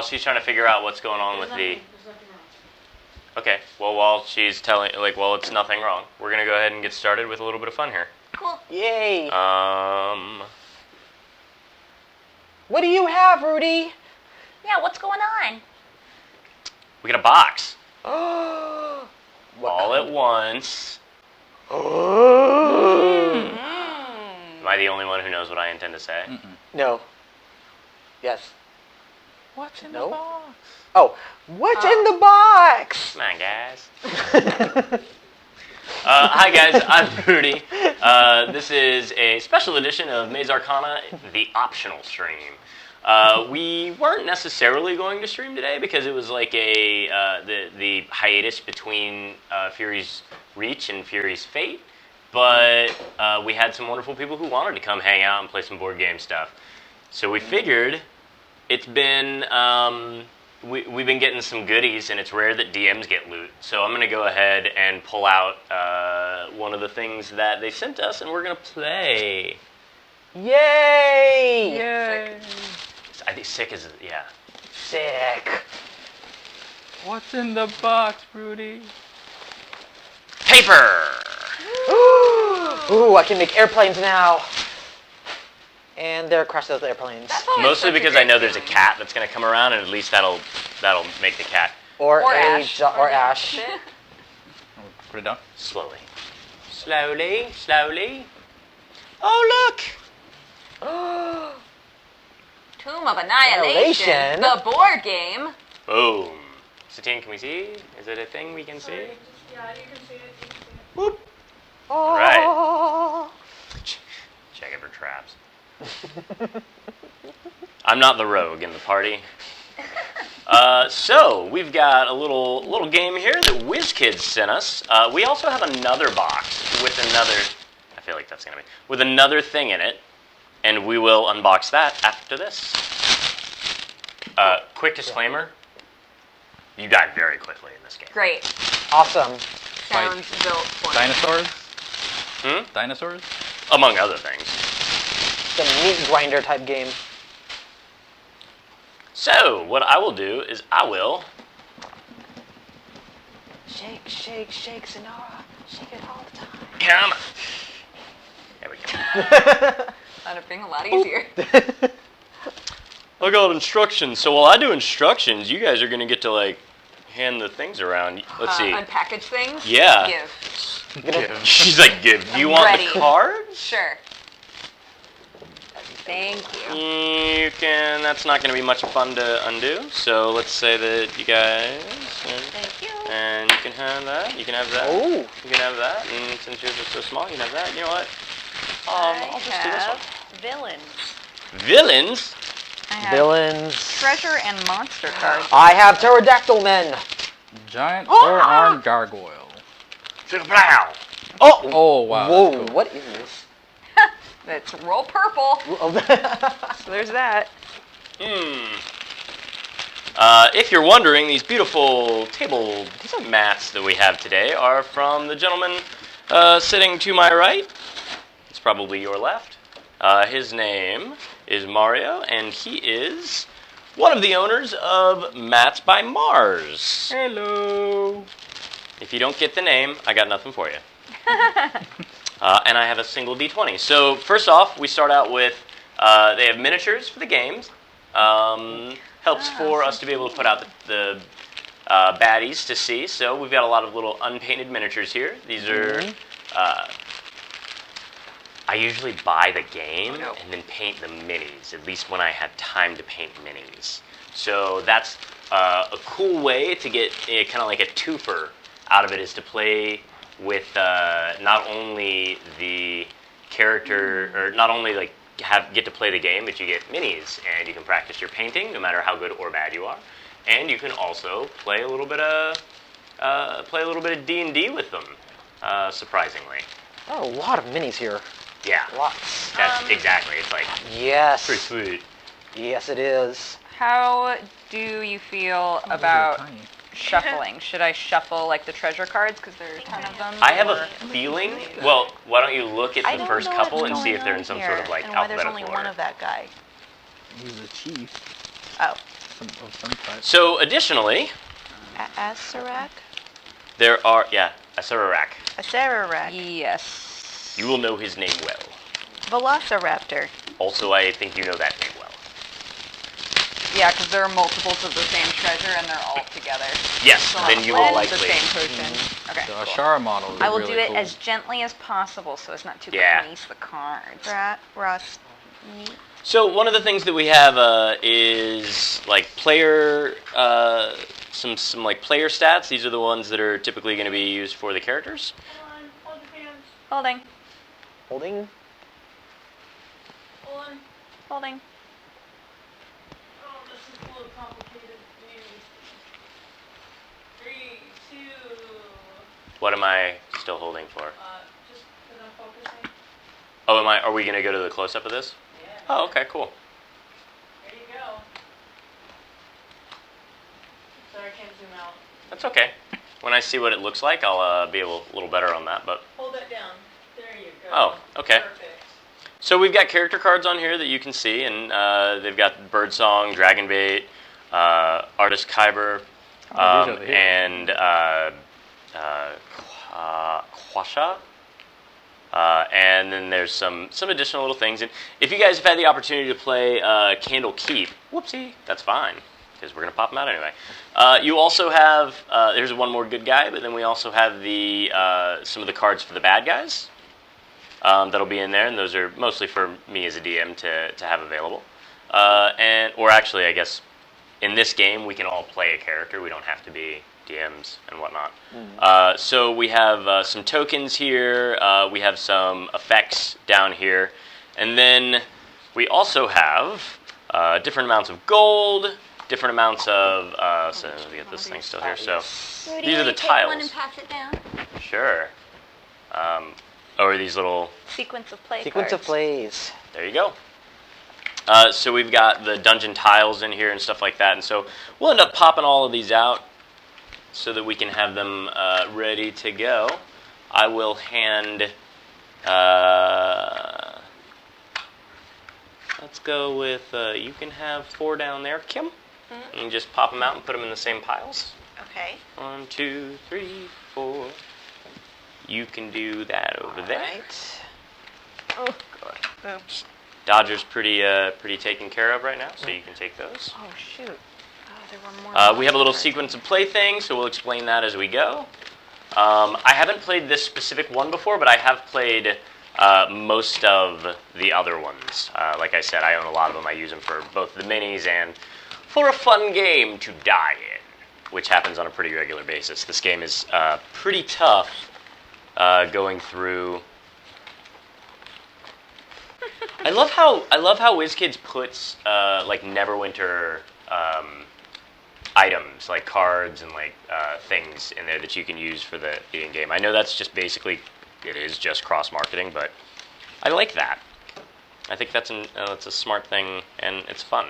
while she's trying to figure out what's going on with the... There's nothing wrong. Okay, well, while she's telling, well, it's nothing wrong. We're going to go ahead and get started with a little bit of fun here. Cool. Yay. What do you have, Rudy? Yeah, what's going on? We got a box. Oh. All at once. Oh. Am I the only one who knows what I intend to say? No. Yes. What's in No? the box? Oh, what's in the box? Come on, guys. Hi, guys. I'm Rudy. This is a special edition of Maze Arcana, the optional stream. We weren't necessarily going to stream today because it was like the hiatus between Fury's Reach and Fury's Fate, but we had some wonderful people who wanted to come hang out and play some board game stuff. So we figured it's been we've been getting some goodies, and it's rare that DMs get loot. So I'm going to go ahead and pull out one of the things that they sent us, and we're going to play. Yay! Yay! I think sick is, yeah. Sick. What's in the box, Rudy? Paper! Ooh, I can make airplanes now. And there crash those airplanes. Mostly because I know there's a cat that's going to come around, and at least that'll make the cat. Or Ash. Or Ash. Put it down. Slowly. Slowly. Oh, look! Tomb of Annihilation, the board game. Boom. Satine, can we see? Is it a thing we can see? Yeah, you can see it. Whoop. Oh. Right. Check it for traps. I'm not the rogue in the party. So we've got a little game here that WizKids sent us. We also have another box with another. I feel like that's gonna be with another thing in it, and we will unbox that after this. Quick disclaimer: you die very quickly in this game. Great. Awesome. Sounds built for me. Dinosaurs? Hmm? Dinosaurs? Among other things. The meat grinder type game. So what I will do is I will. Shake, shake, shake, Sonora. Shake it all the time. Come on. There we go. That'd being a lot easier. I got instructions. So while I do instructions, you guys are going to get to, hand the things around. Let's see. Unpackage things? Yeah. Give. She's like, give. Do you I'm want ready. the cards? Sure. Thank you. You can. That's not going to be much fun to undo. So let's say that you guys. Thank you. And you can have that. You can have that. Oh. You can have that. And since yours is so small, you can have that. You know what? I'll just do this one. Villains. Villains? I have Villains. treasure and monster cards. I have pterodactyl men. Giant four-armed gargoyle. Blow. Oh. Oh, wow. Whoa. That's cool. What is this? It's roll purple. So there's that. If you're wondering, these beautiful table mats that we have today are from the gentleman sitting to my right. It's probably your left. His name is Mario, and he is one of the owners of Mats by Mars. Hello. If you don't get the name, I got nothing for you. And I have a single D20. So first off, we start out with, they have miniatures for the games. Helps for us to be able to put out the baddies to see. So we've got a lot of little unpainted miniatures here. These are, I usually buy the game and then paint the minis, at least when I have time to paint minis. So that's a cool way to get kind of like a twofer out of it, is to play with not only the character, or not only get to play the game, but you get minis, and you can practice your painting, no matter how good or bad you are, and you can also play a little bit of D&D with them, surprisingly. Oh, a lot of minis here. Yeah, Lots. that's exactly. It's Yes. pretty sweet. Yes, it is. How do you feel about shuffling? Should I shuffle the treasure cards because there's a ton of them? I have a feeling. Well, why don't you look at the first couple and see if they're in some sort of and why there's alphabetical only order? one of that guy. He's the chief. Oh. of some type. So additionally, Asarak? there are Asurarak. Acerarak. Yes. You will know his name well. Velociraptor. Also, I think you know that name well. Yeah, because there are multiples of the same treasure and they're all together. Yes, So then you will it's likely. the same potion. Okay. The Cool. Ashara model is I will really do it cool. as gently as possible so as not to Yeah. crease the cards. Ross. So one of the things that we have is like player, some like player stats. These are the ones that are typically going to be used for the characters. Hold on, hold your hands. Holding. Holding. Hold on. Holding. Oh, this is a little complicated. 3, 2. What am I still holding for? Just because I'm focusing. Oh, are we going to go to the close up of this? Yeah. Oh, okay, cool. There you go. Sorry, I can't zoom out. That's okay. When I see what it looks like, I'll be a little better on that. But Hold that down. There you go. Oh, okay. Perfect. so we've got character cards on here that you can see, and they've got Birdsong, Dragonbait, Artist Kyber, these are the heroes. and Quasha. And then there's some additional little things. And if you guys have had the opportunity to play Candle Keep, whoopsie, that's fine, because we're going to pop them out anyway. You also have, there's one more good guy, but then we also have some of the cards for the bad guys that'll be in there, and those are mostly for me as a DM to have available. Or actually, I guess, in this game, we can all play a character. We don't have to be DMs and whatnot. So we have some tokens here. We have some effects down here. And then we also have different amounts of gold, different amounts of... so let me get this thing still here. So these are the tiles. One and pass it down. Sure. Or these little... Sequence of play Sequence of cards. plays. There you go. So we've got the dungeon tiles in here and stuff like that. And so we'll end up popping all of these out so that we can have them ready to go. I will hand... let's go with... you can have 4 down there, Kim. Mm-hmm. And just pop them out and put them in the same piles. Okay. 1, 2, 3, 4. You can do that over there. Right. Oh, God. Boom. Dodger's pretty taken care of right now, so you can take those. Oh, shoot. Oh, there were more. We have a little sequence of play things, so we'll explain that as we go. I haven't played this specific one before, but I have played most of the other ones. Like I said, I own a lot of them. I use them for both the minis and for a fun game to die in, which happens on a pretty regular basis. This game is pretty tough going through... I love how WizKids puts like Neverwinter items, like cards and like things in there that you can use for the in game. I know that's just basically it is just cross marketing, but I like that. I think that's a smart thing and it's fun.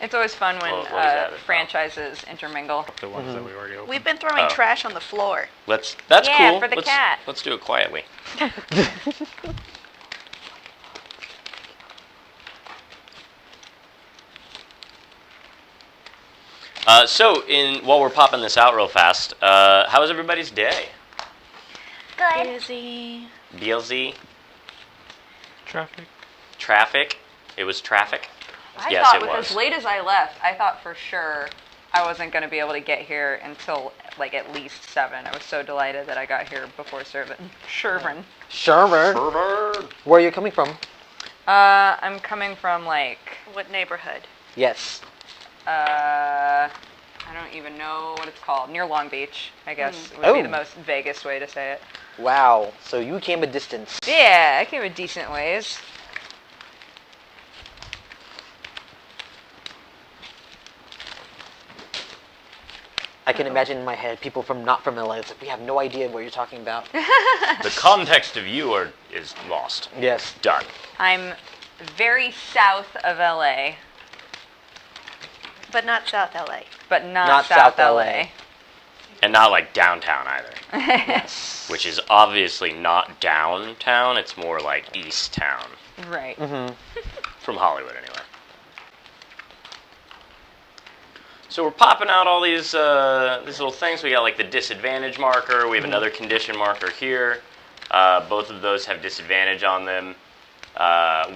It's always fun when What was that? franchises intermingle. The ones that we already opened. We've been throwing Oh. trash on the floor. That's Yeah, cool. for the let's, cat. Let's do it quietly. While we're popping this out real fast, how was everybody's day? Good. Busy. BLZ? Traffic. Traffic? It was traffic? I Yes, thought it with was. as late as I left, I thought for sure I wasn't going to be able to get here until like at least 7. I was so delighted that I got here before Shervin. Sherman. Server. Where are you coming from? I'm coming from like What neighborhood? Yes. I don't even know what it's called. Near Long Beach, I guess would be the Oh. most vaguest way to say it. Wow. So you came a distance. Yeah, I came a decent ways. I can imagine in my head people not from LA. It's like, we have no idea what you're talking about. The context of you is lost. Yes. Done. I'm very south of LA, But not South LA. but not Not South South LA. And not like downtown either, Yes. which is obviously not downtown. It's more like east town. Right. Mm-hmm. From Hollywood, anyway. So we're popping out all these little things. We got like the disadvantage marker. We have another condition marker here. Both of those have disadvantage on them.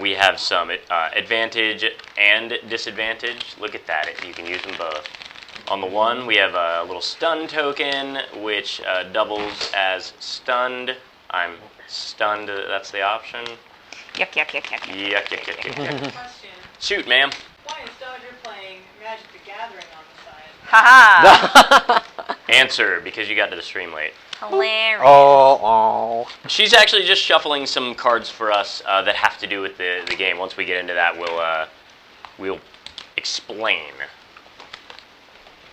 We have some advantage and disadvantage. Look at that. You can use them both. On the one, we have a little stun token, which doubles as stunned. I'm stunned. That's the option. Yuck, yuck, yuck, yuck. Yuck, yuck, yuck, yuck, yuck. Question. Shoot, ma'am. Why is Dodger playing Magic the Gathering on the side? Haha. Answer, because you got to the stream late. Hilarious. Oh. She's actually just shuffling some cards for us that have to do with the game. Once we get into that, we'll explain.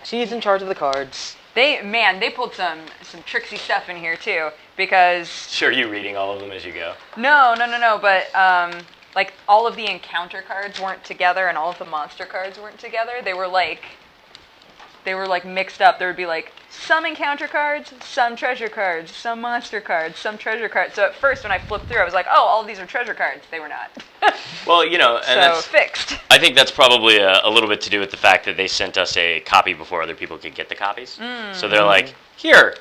She's in charge of the cards. They pulled some tricksy stuff in here too, because Sure, you reading all of them as you go. no, but like all of the encounter cards weren't together and all of the monster cards weren't together. They were like mixed up. There would be like some encounter cards, some treasure cards, some monster cards, some treasure cards. So at first when I flipped through, I was like, oh, all of these are treasure cards. They were not. Well, and So that's fixed. I think that's probably a little bit to do with the fact that they sent us a copy before other people could get the copies. So they're like, here,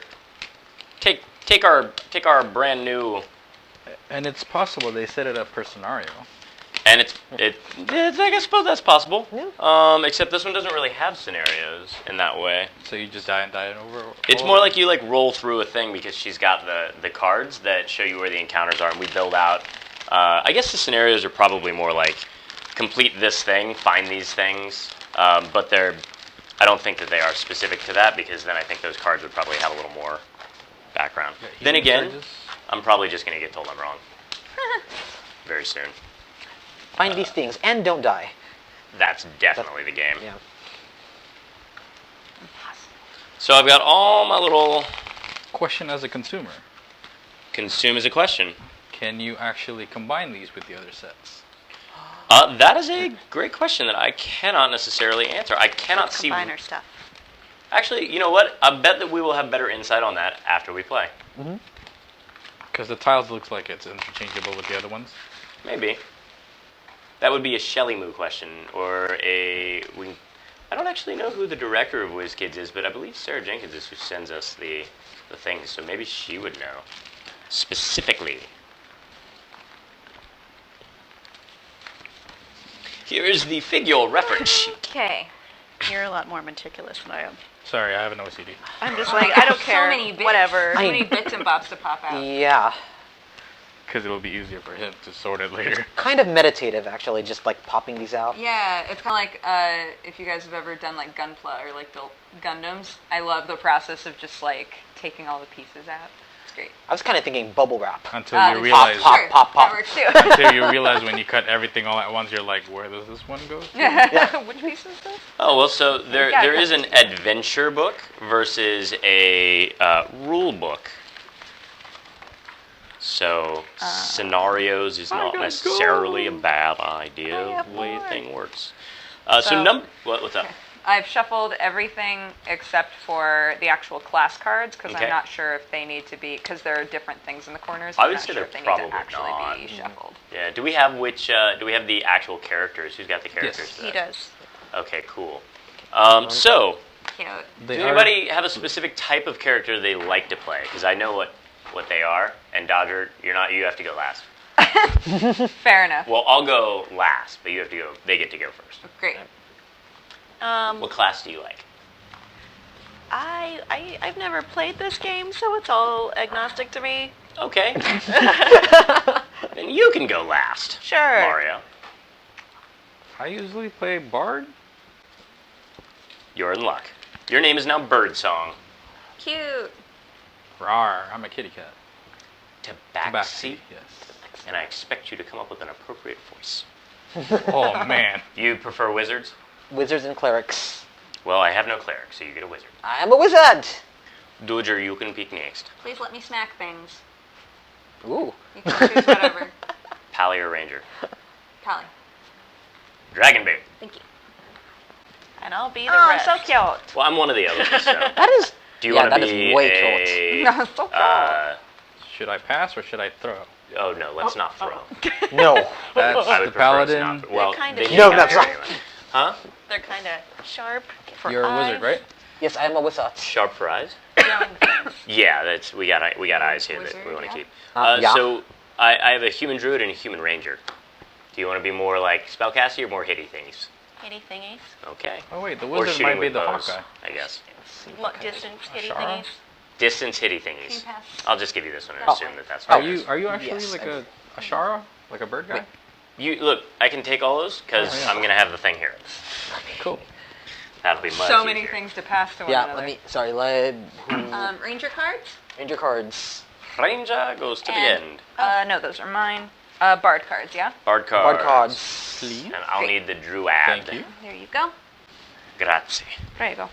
take our brand new, And it's possible they set it up per scenario. and I suppose that's possible. Yeah. Except this one doesn't really have scenarios in that way. So you just die over. It's more like you like roll through a thing because she's got the cards that show you where the encounters are, and we build out. I guess the scenarios are probably more like complete this thing, find these things, but I don't think that they are specific to that because then I think those cards would probably have a little more background. Then again, I'm probably just going to get told I'm wrong very soon. Find these things and don't die. That's definitely the game. Yeah. So I've got all my little Question as a consumer: consume as a question. can you actually combine these with the other sets? That is a great question that I cannot necessarily answer. I cannot see. Combiner stuff. Actually, you know what? I bet that we will have better insight on that after we play. Because the tiles looks like it's interchangeable with the other ones. Maybe. That would be a Shelly Moo question, or I don't actually know who the director of WizKids is, but I believe Sarah Jenkins is who sends us the things, so maybe she would know specifically. Here is the figure reference sheet. Okay. You're a lot more meticulous than I am. Sorry, I have an OCD. I'm just like, I don't care. So many bits. Whatever. So many bits and bobs to pop out. Yeah. Because it'll be easier for him to sort it later. Kind of meditative, actually, just like popping these out. Yeah, it's kind of like if you guys have ever done like Gunpla or like built Gundams. I love the process of just like taking all the pieces out. It's great. I was kind of thinking bubble wrap. Until you Pop, realize, pop, Sure, pop, pop. That works too. until you realize when you cut everything all at once, you're like, where does this one go? Which piece is this? Oh, well, so there Yeah, is an adventure book versus a rule book. So scenarios is not necessarily a bad idea of the way the thing works. What's up? I've shuffled everything except for the actual class cards because Okay. I'm not sure if they need to be, because there are different things in the corners. I I'm would not say sure they're if they need probably to actually not. be shuffled. Yeah. Do we have do we have the actual characters? Who's got the characters? Yes. for He that? does. Okay, cool. So, Cute. does anybody have a specific type of character they like to play? Because I know what they are. And Dodger, you have to go last. Fair enough. Well, I'll go last, but you have to go. They get to go first. Great. What class do you like? I've never played this game, so it's all agnostic to me. Okay. Then you can go last. Sure. Mario, I usually play Bard. you're in luck. Your name is now Birdsong. Cute. Rawr, I'm a kitty cat. Tabaxi. Yes. And I expect you to come up with an appropriate voice. Oh, man. You prefer wizards? Wizards and clerics. Well, I have no cleric, so you get a wizard. I am a wizard! Dodger, you can pick next. Please let me smack things. Ooh. You can choose whatever. Pally or Ranger? Callie. Dragon Bear. Thank you. And I'll be the Oh, rest. so cute. Well, I'm one of the others, so. That is... Do you Yeah, want to that is be way a... No, so cute. Should I pass or should I throw? Oh, no, let's not throw. No. That's I would the prefer us paladin. not to- Well, They're kinda they shit. can No, that's counter not- anyway. Huh? They're kind of sharp. For You're a eyes. wizard, right? Yes, I am a wizard. Sharp for eyes. Glowing things. Yeah, that's we got eyes here that Wizard, we want to yeah. keep. Yeah. So I have a human druid and a human ranger. Do you want to be more like spellcasty or more hitty things? Hitty thingies. Okay. Oh wait, the Or wizard shooting might be with the bows, Hawkeye. I guess. Distance hitty Ashara? thingies. Distance hitty Can you thingies. pass? I'll just give you this one and Oh. assume that that's Are what it is. you actually Yes, like I- a Shara? Like a bird guy? You look. I can take all those because Oh, yeah. I'm gonna have the thing here. Cool. That'll be much So many easier. things to pass to one Yeah, another. Ranger cards? Ranger cards. Ranger goes to the And- end. No, those are mine. Bard cards, yeah? Bard cards. Bard cards. Please. And I'll Great. need the druid. Thank you. There you go. Grazie. There you go.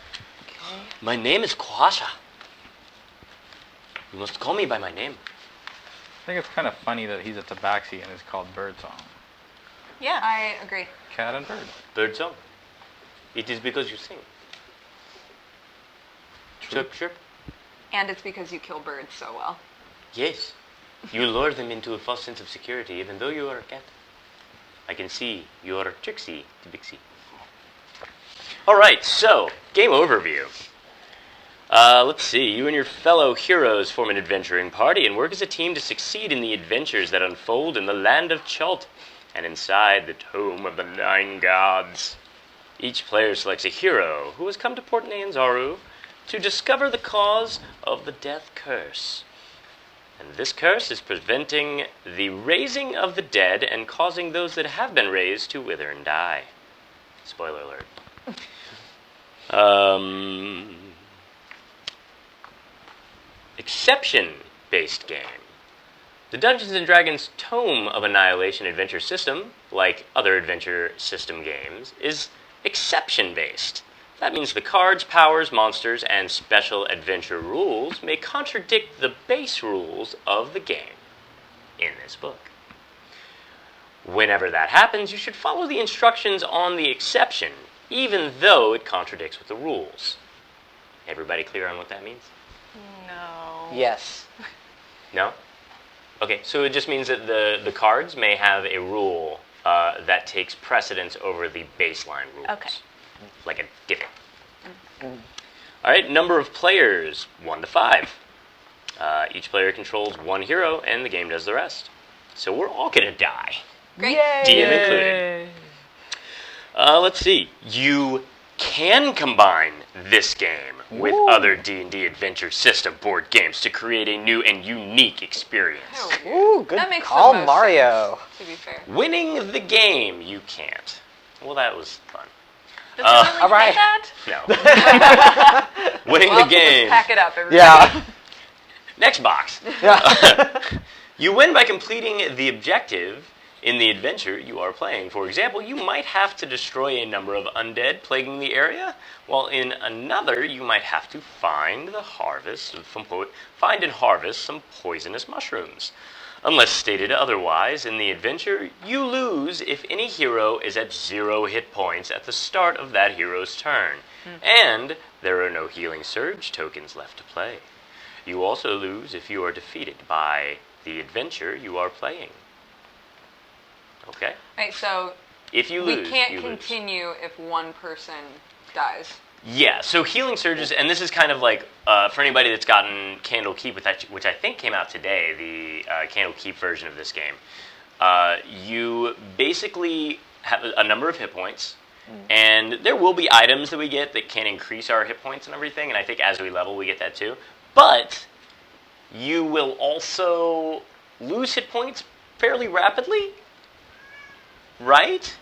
My name is Quasha. You must call me by my name. I think it's kind of funny that he's a tabaxi and it's called Birdsong. Yeah. I agree. Cat and bird. Birdsong. It is because you sing. Chirp, chirp. And it's because you kill birds so well. Yes. You lure them into a false sense of security, even though you are a cat. I can see your tricksy to Bixie. All right, so game overview. Let's see. You and your fellow heroes form an adventuring party and work as a team to succeed in the adventures that unfold in the land of Chult and inside the Tome of the Nine Gods. Each player selects a hero who has come to Port Nyanzaru to discover the cause of the death curse. And this curse is preventing the raising of the dead and causing those that have been raised to wither and die. Spoiler alert. Exception-based game. The Dungeons & Dragons Tome of Annihilation adventure system, like other adventure system games, is exception-based. That means the cards, powers, monsters, and special adventure rules may contradict the base rules of the game in this book. Whenever that happens, you should follow the instructions on the exception, even though it contradicts with the rules. Everybody clear on what that means? No. Yes. No? Okay, so it just means that the cards may have a rule that takes precedence over the baseline rules. Okay. Like a divot. All right, number of players, 1 to 5. Each player controls one hero, and the game does the rest. So we're all going to die. Great. DM included. Let's see. You can combine this game with other D&D adventure system board games to create a new and unique experience. Ooh, good That makes call, the most Mario. sense, to be fair. Winning the game, you can't. Well, that was fun. Does it really all right. say that? No. Winning Well, the game. Pack it up, everybody. Yeah. Next box. Yeah. You win by completing the objective in the adventure you are playing. For example, you might have to destroy a number of undead plaguing the area, while in another you might have to find and harvest some poisonous mushrooms. Unless stated otherwise, in the adventure, you lose if any hero is at 0 hit points at the start of that hero's turn, and there are no healing surge tokens left to play. You also lose if you are defeated by the adventure you are playing. Okay? Right, so If you lose, we can't you lose. continue if one person dies. Yeah, so healing surges, and this is kind of like, for anybody that's gotten Candle Keep, which I think came out today, the Candle Keep version of this game, you basically have a number of hit points, and there will be items that we get that can increase our hit points and everything, and I think as we level we get that too. But you will also lose hit points fairly rapidly, right?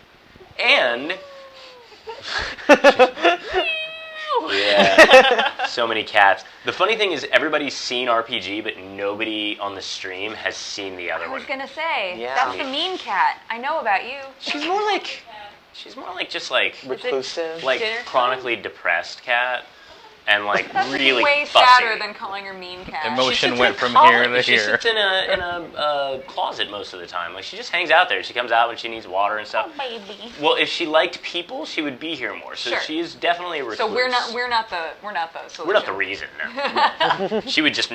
And... Yeah, so many cats. The funny thing is everybody's seen RPG, but nobody on the stream has seen the other I was one. gonna say, Yeah. that's the mean cat. I know about you. She's more like just like Reclusive. like dinner chronically depressed cat, and like That's really way fussy. sadder than calling her mean cat. Emotion She sits went in from college- here to She here. sits in a closet most of the time. Like she just hangs out there. She comes out when she needs water and stuff. Baby. Well, if she liked people, she would be here more. So Sure. she is definitely a recluse. So we're not the solution. We're not the reason. No.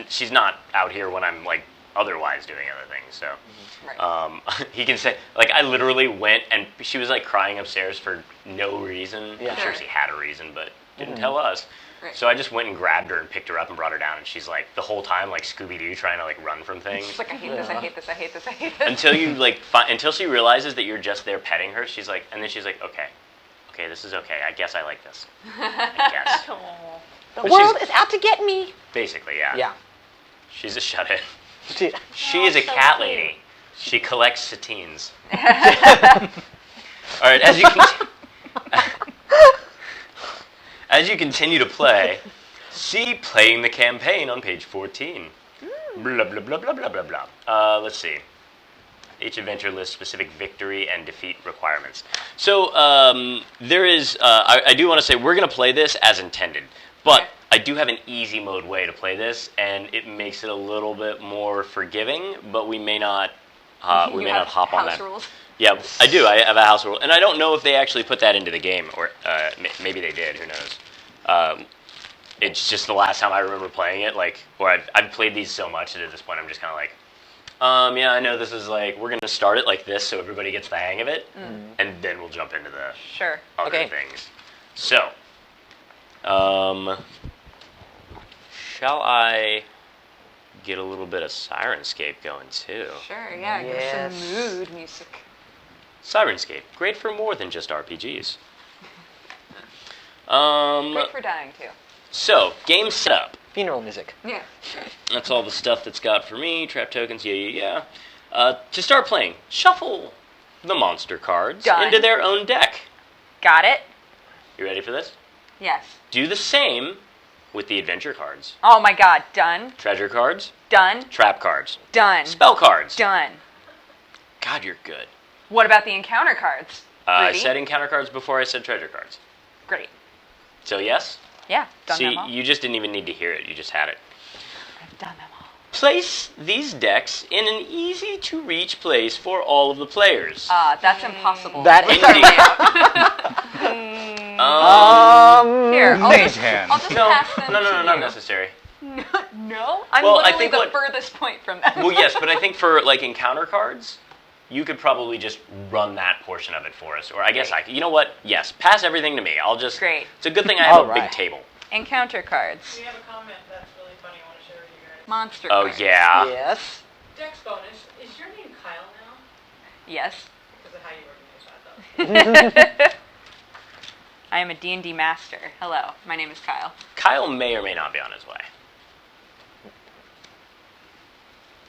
She's not out here when I'm like otherwise doing other things. So Right. he can say, like, I literally went and she was like crying upstairs for no reason. Yeah. I'm sure she had a reason, but didn't tell us. Right. So I just went and grabbed her and picked her up and brought her down, and she's like the whole time like Scooby-Doo trying to like run from things. She's like, I hate this, I hate this, I hate this, I hate this. Until you like until she realizes that you're just there petting her, she's like, and then she's like, okay, this is okay. I guess I like this. I guess. The But world she's- is out to get me. Basically, yeah. Yeah. She's a shut-in. She- She is a so cat cute. lady. She collects satines. All right, as you continue to play, see playing the campaign on page 14. Blah blah blah blah blah blah blah. Let's see. Each adventure lists specific victory and defeat requirements. So there is. I do want to say we're going to play this as intended, but Okay. I do have an easy mode way to play this, and it makes it a little bit more forgiving. But we may not. We You may have not hop on house that. rules. Yeah, I do. I have a house rule, and I don't know if they actually put that into the game, or maybe they did. Who knows? It's just the last time I remember playing it, like, or I've played these so much that at this point I'm just kind of like, yeah, I know this is like we're gonna start it like this so everybody gets the hang of it, and then we'll jump into the Sure. other Okay. things. So, shall I get a little bit of Sirenscape going too? Sure, yeah, give us some Yes. mood music. Sirenscape, great for more than just RPGs. Great for dying, too. So, game setup. Funeral music. Yeah. That's all the stuff that's got for me. Trap tokens, yeah. To start playing, shuffle the monster cards Done. into their own deck. Got it? You ready for this? Yes. Do the same with the adventure cards. Oh my god, done, Treasure cards, done, trap cards, done, spell cards. done. God, you're good. What about the encounter cards? I Rudy? said encounter cards before I said treasure cards. Great. So yes? Yeah, done See, them all. you just didn't even need to hear it. You just had it. I've done them all. Place these decks in an easy-to-reach place for all of the players. That's impossible. That What's is- our layout? Here, I'll Mage just, hand. I'll just No, pass them no, to not you. necessary. No? I'm Well, I literally think the what- furthest point from them. Well, yes, but I think for like encounter cards, you could probably just run that portion of it for us. Or I guess I could. You know what? Yes, pass everything to me. I'll just. Great. It's a good thing I have a Alright. big table. Encounter cards. We have a comment that's really funny I want to share with you guys. Monster Oh cards. yeah. Yes. Dex bonus. Is your name Kyle now? Yes. Because of how you organize that, though. I am a D&D master. Hello, my name is Kyle. Kyle may or may not be on his way.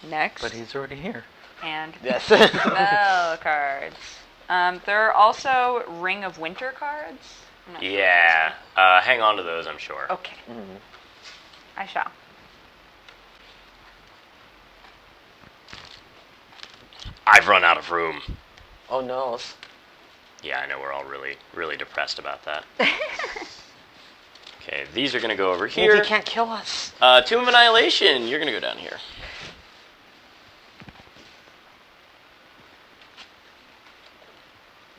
Next. But he's already here. And Yes. spell cards. There are also Ring of Winter cards. I'm not sure what Yeah. Hang on to those, I'm sure. those are. Okay. I shall. I've run out of room. Oh no. Yeah, I know we're all really, really depressed about that. Okay, these are going to go over He here. can't kill us. Tomb of Annihilation, you're going to go down here.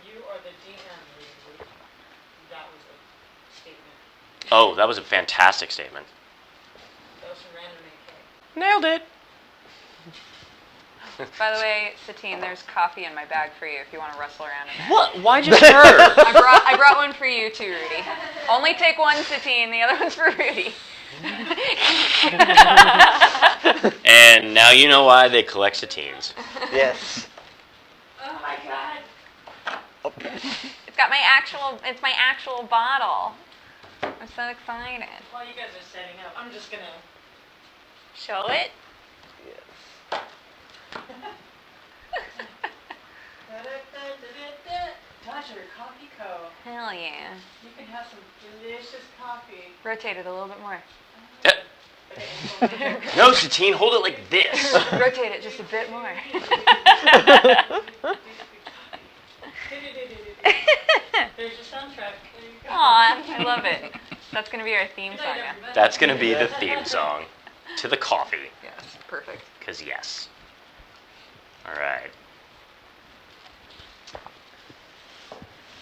You are the DM, Lee. That was a statement. Oh, that was a fantastic statement. That was from Random AK. Nailed it. By the way, Satine, there's coffee in my bag for you if you want to wrestle around in it. What? Why just her? I brought one for you too, Rudy. Only take one, Satine. The other one's for Rudy. And now you know why they collect satines. Yes. Oh my god! It's got it's my actual bottle. I'm so excited. While you guys are setting up, I'm just gonna. Show it. Dodger Coffee Co. Hell yeah. You can have some delicious coffee. Rotate it a little bit more. Okay, No, satine, hold it like this. Rotate it just a bit more. There's your soundtrack. There you go. Aw, I love it. That's going to be our theme Good night, song now. everybody. That's going to be the theme song to the coffee. Yes, perfect. Because yes. All right.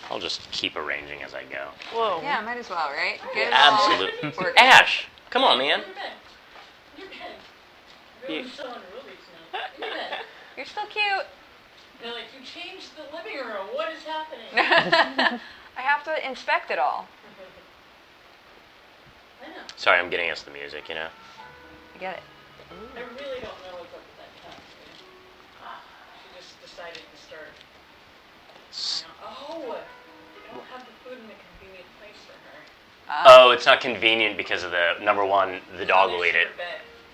I'll just keep arranging as I go. Whoa. Yeah, might as well, right? Good. Absolutely. Work. Ash, come on, man. You're good. You're good. Everyone's so on Rubik's now. minute. You're still cute. They're like, you changed the living room. What is happening? I have to inspect it all. I know. Sorry, I'm getting us the music, you know. I get it. I really don't know what's up with that cat. She just decided to start. Oh, I don't have the food in a convenient place for her. Oh, it's not convenient because of the number one, the dog will eat it.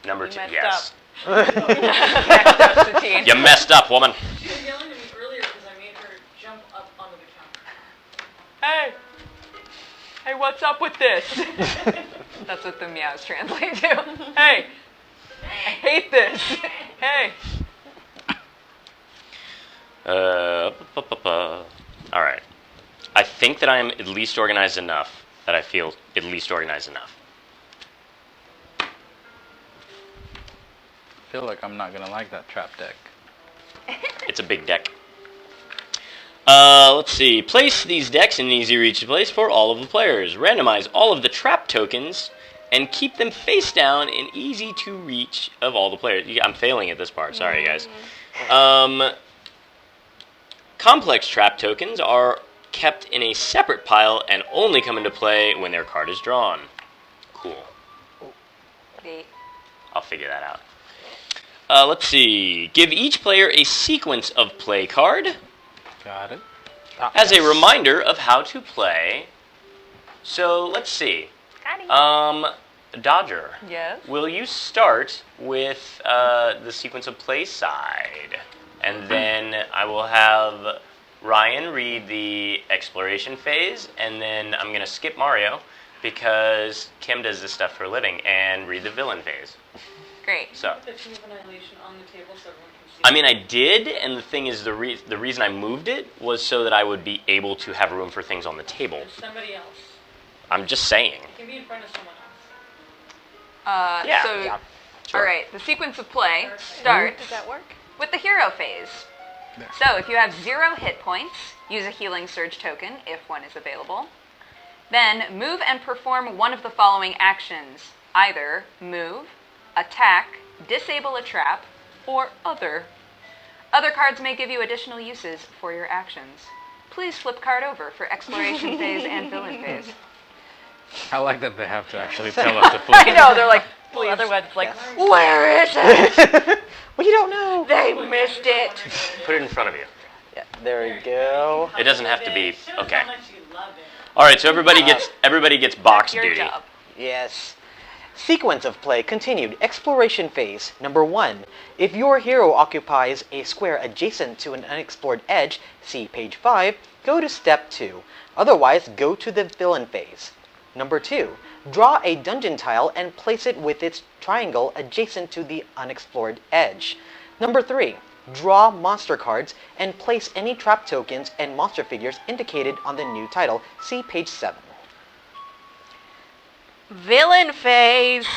Number You two, messed yes. Next up, Satine. You messed up, woman. She was yelling at me earlier because I made her jump up onto the counter. Hey! Hey, what's up with this? That's what the meows translate to. Hey! I hate this. Hey! All right. I think that I'm at least organized enough that I feel at least organized enough. I feel like I'm not gonna like that trap deck. It's a big deck. Let's see. Place these decks in an easy reach place for all of the players. Randomize all of the trap tokens and keep them face down in easy to reach of all the players. I'm failing at this part. Sorry, guys. Complex trap tokens are kept in a separate pile and only come into play when their card is drawn. Cool. I'll figure that out. Let's see. Give each player a sequence of play card Got it. as a reminder of how to play. So let's see. Dodger, Yes? will you start with the sequence of play side? And then I will have Ryan read the exploration phase, and then I'm going to skip Mario because Kim does this stuff for a living, and read the villain phase. Great. So, Put the King of Annihilation on the table so everyone can see. I mean, I did, and the thing is, the reason I moved it was so that I would be able to have room for things on the table. It's somebody else. I'm just saying. It can be in front of someone else. Yeah. So, Sure. all right. The sequence of play starts Does that work? with the hero phase. Yeah. So, if you have 0 hit points, use a healing surge token if one is available. Then, move and perform one of the following actions: either move, attack, disable a trap, or other. Other cards may give you additional uses for your actions. Please flip card over for exploration phase and villain phase. I like that they have to actually tell us to flip. I know, they're like, Well, other one's like, Yes. where is it? We don't know. They missed it. Put it in front of you. Yeah, there we go. It doesn't have to be. Show us Okay. how much you love it. All right. So everybody gets box your duty. job. Yes. Sequence of play continued. Exploration phase. Number 1. If your hero occupies a square adjacent to an unexplored edge, see page 5, go to step 2. Otherwise, go to the villain phase. Number 2. Draw a dungeon tile and place it with its triangle adjacent to the unexplored edge. Number 3. Draw monster cards and place any trap tokens and monster figures indicated on the new title. See page 7. Villain phase.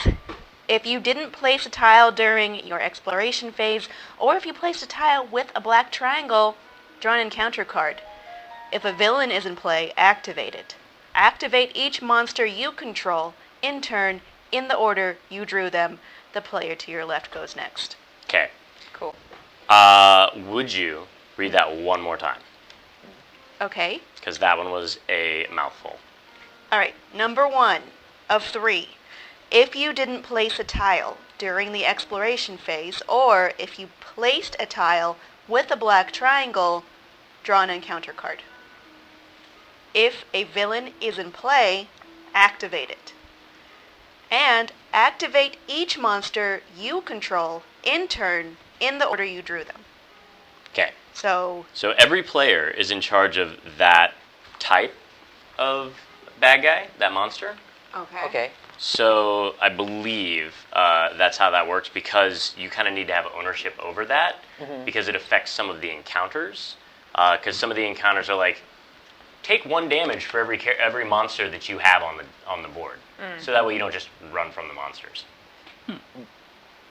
If you didn't place a tile during your exploration phase, or if you placed a tile with a black triangle, draw an encounter card. If a villain is in play, activate it. Activate each monster you control in turn in the order you drew them. The player to your left goes next. Okay. Cool. Would you read that one more time? Okay. Because that one was a mouthful. All right. Number 1 of 3. If you didn't place a tile during the exploration phase, or if you placed a tile with a black triangle, draw an encounter card. If a villain is in play, activate it. And activate each monster you control in turn in the order you drew them. Okay. So, So every player is in charge of that type of bad guy, that monster. Okay. Okay. So I believe that's how that works, because you kind of need to have ownership over that, because it affects some of the encounters. Because some of the encounters are like, take 1 damage for every monster that you have on the board, so that way you don't just run from the monsters.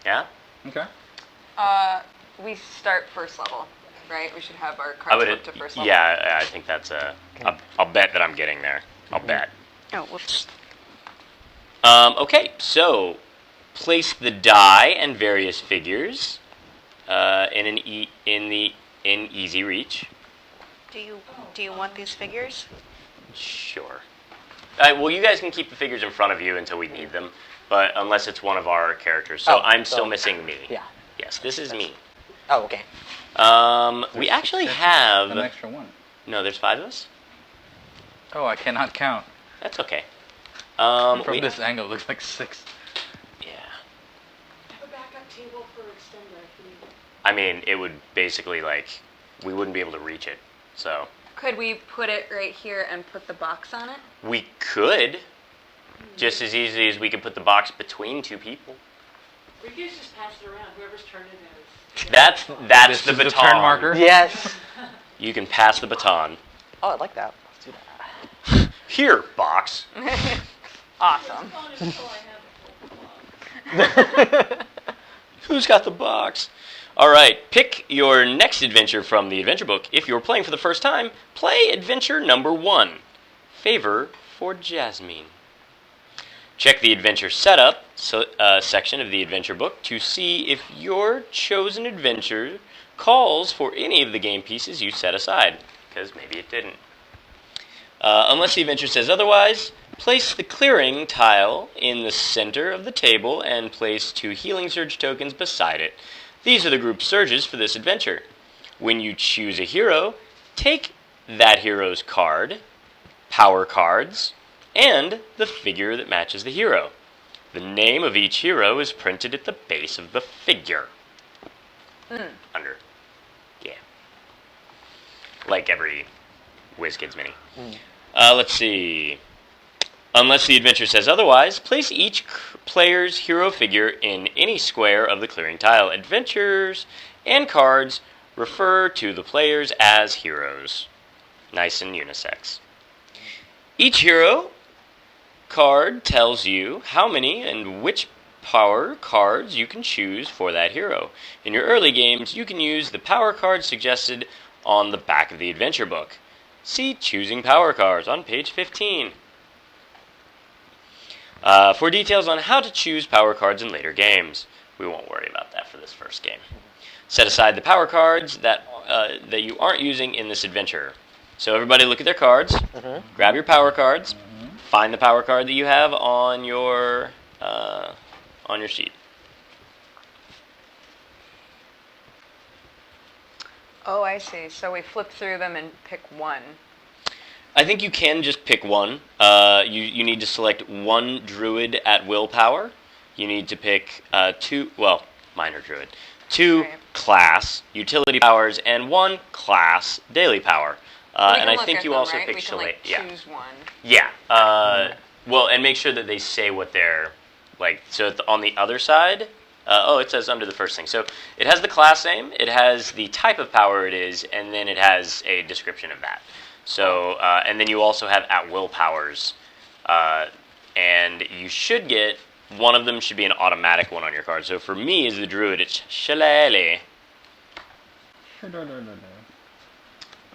Yeah. Okay. We start first level, right? We should have our I cards would. flip to first level. Yeah, I think that's I'll bet that I'm getting there. I'll bet. oh, whoops. Okay, so place the die and various figures in easy reach. Do you want these figures? Sure. Well, you guys can keep the figures in front of you until we need them, but unless it's one of our characters. So I'm still missing me. Yeah. Yes, this is me. Oh, okay. We actually have... an extra one. No, there's 5 of us? Oh, I cannot count. That's okay. From this angle, it looks like 6. Yeah. Have a backup table for extender if you need it. I mean, it would basically, we wouldn't be able to reach it, so... Could we put it right here and put the box on it? We could, just as easily as we could put the box between 2 people. Or you guys just pass it around. Whoever's turn it is. That's This the is baton. the turn marker? Yes. You can pass the baton. Oh, I like that. Let's do that. Here, box. Awesome. Phone is until I have a full box. Who's got the box? All right, pick your next adventure from the adventure book. If you're playing for the first time, play adventure number 1, Favor for Jasmine. Check the adventure setup section of the adventure book to see if your chosen adventure calls for any of the game pieces you set aside, because maybe it didn't. Unless the adventure says otherwise, place the clearing tile in the center of the table and place 2 healing surge tokens beside it. These are the group surges for this adventure. When you choose a hero, take that hero's card, power cards, and the figure that matches the hero. The name of each hero is printed at the base of the figure. Under. Yeah. Like every WizKids mini. Let's see. Unless the adventure says otherwise, place each player's hero figure in any square of the clearing tile. Adventures and cards refer to the players as heroes. Nice and unisex. Each hero card tells you how many and which power cards you can choose for that hero. In your early games, you can use the power cards suggested on the back of the adventure book. See Choosing Power Cards on page 15. For details on how to choose power cards in later games. We won't worry about that for this first game. Set aside the power cards that you aren't using in this adventure. So everybody look at their cards, grab your power cards, find the power card that you have on your sheet. Oh, I see. So we flip through them and pick one. I think you can just pick one. You need to select 1 druid at willpower. You need to pick 2, minor druid, 2 Right. class utility powers, and 1 class daily power. We can and I look think at you them, also right? pick We can, Shillelagh. Yeah. choose one. Yeah. And make sure that they say what they're like. So on the other side, it says under the first thing. So it has the class name, it has the type of power it is, and then it has a description of that. So and then you also have at will powers, and you should get one of them should be an automatic one on your card. So for me as the druid, it's Shillelagh.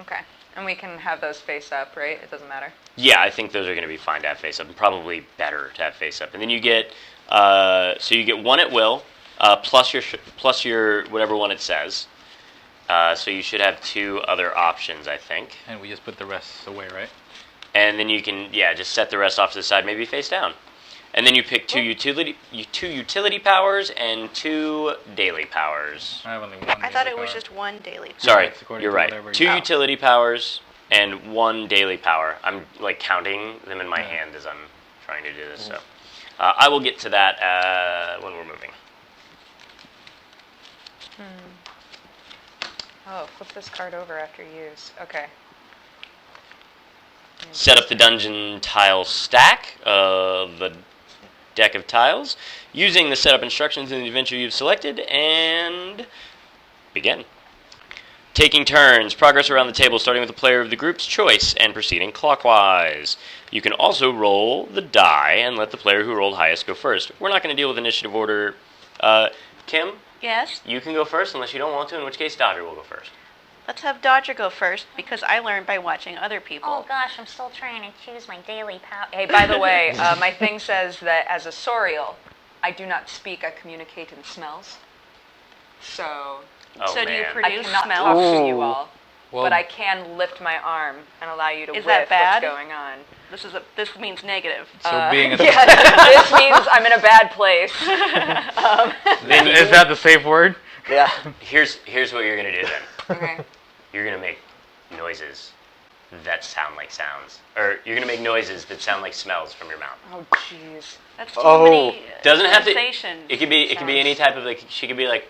Okay. And we can have those face up, right? It doesn't matter. Yeah, I think those are going to be fine to have face up, and probably better to have face up. And then you get, so you get 1 at will, plus your whatever one it says. So you should have 2 other options, I think. And we just put the rest away, right? And then you can, just set the rest off to the side, maybe face down. And then you pick 2 utility powers and 2 daily powers. I have only one. I thought daily it was power. just 1 daily. Sorry, it's according you're to right. whatever 2 you- utility powers and 1 daily power. I'm counting them in my hand as I'm trying to do this. So I will get to that when we're moving. Oh, flip this card over after use. Okay. Set up the dungeon tile stack of the deck of tiles using the setup instructions in the adventure you've selected, and begin. Taking turns, progress around the table starting with the player of the group's choice and proceeding clockwise. You can also roll the die and let the player who rolled highest go first. We're not going to deal with initiative order. Kim, Yes? you can go first unless you don't want to, in which case Dodger will go first. Let's have Dodger go first, because I learned by watching other people. Oh gosh, I'm still trying to choose my daily power. Hey, by the way, my thing says that as a Sorial, I do not speak, I communicate in smells. So, Oh, So do you man. I produce cannot smell? talk to Ooh. you all, Well, but I can lift my arm and allow you to Is whiff that bad? what's going on. This means negative. so being a Yeah, this means I'm in a bad place. Then is that the safe word? Yeah. here's what you're gonna do then. Okay. You're gonna make noises that sound like sounds, or you're gonna make noises that sound like smells from your mouth. Oh, jeez. That's too Oh. many Doesn't have to. sensations. It could be any type of like. She could be like,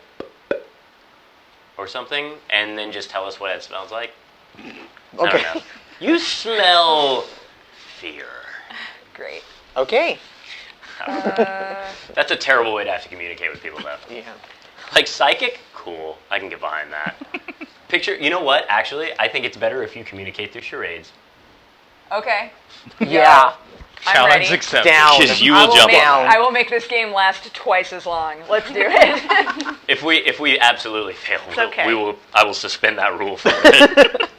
or something, and then just tell us what it smells like. I don't Okay. know. You smell fear. Great. Okay. That's a terrible way to have to communicate with people, though. Yeah. Like psychic, cool. I can get behind that. Picture. You know what? Actually, I think it's better if you communicate through charades. Okay. Yeah. I'm Challenge ready. accepted. Down. Because you I will jump make, on that. I will make this game last twice as long. Let's do it. If we absolutely fail, okay. I will suspend that rule for a bit.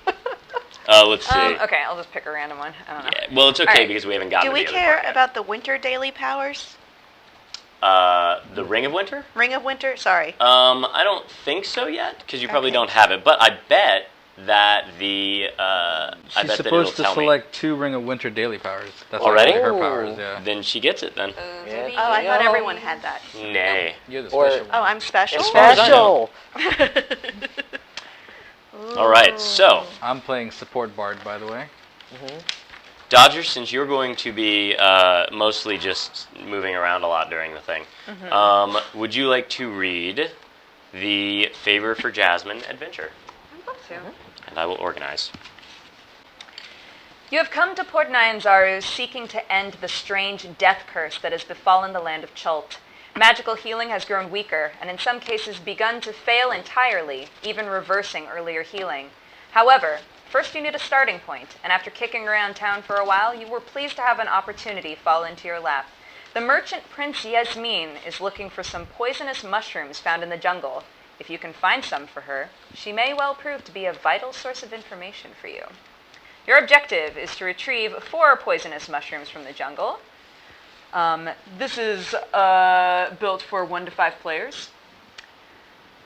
Let's see. Okay, I'll just pick a random one. I don't know. Yeah, well, it's okay Alright. because we haven't gotten Do to we the other care part yet. about the winter daily powers? The Ring of Winter? Ring of Winter? Sorry. I don't think so yet because you probably don't have it. But I bet that the I She's bet that it'll supposed to tell me. select 2 Ring of Winter daily powers. That's Already? actually her Oh. powers, yeah. Then she gets it then. Yeah. Oh, I thought everyone had that. Nay. You're the Or- special Oh, one. I'm special? As far as I know. Special. All right. So I'm playing support bard, by the way. Dodger, since you're going to be mostly just moving around a lot during the thing, would you like to read the Favor for Jasmine adventure? I'd love to. And I will organize. You have come to Port Nyanzaru seeking to end the strange death curse that has befallen the land of Chult. Magical healing has grown weaker, and in some cases begun to fail entirely, even reversing earlier healing. However, first you need a starting point, and after kicking around town for a while, you were pleased to have an opportunity fall into your lap. The merchant Prince Yasmin is looking for some poisonous mushrooms found in the jungle. If you can find some for her, she may well prove to be a vital source of information for you. Your objective is to retrieve 4 poisonous mushrooms from the jungle. This is built for 1 to 5 players.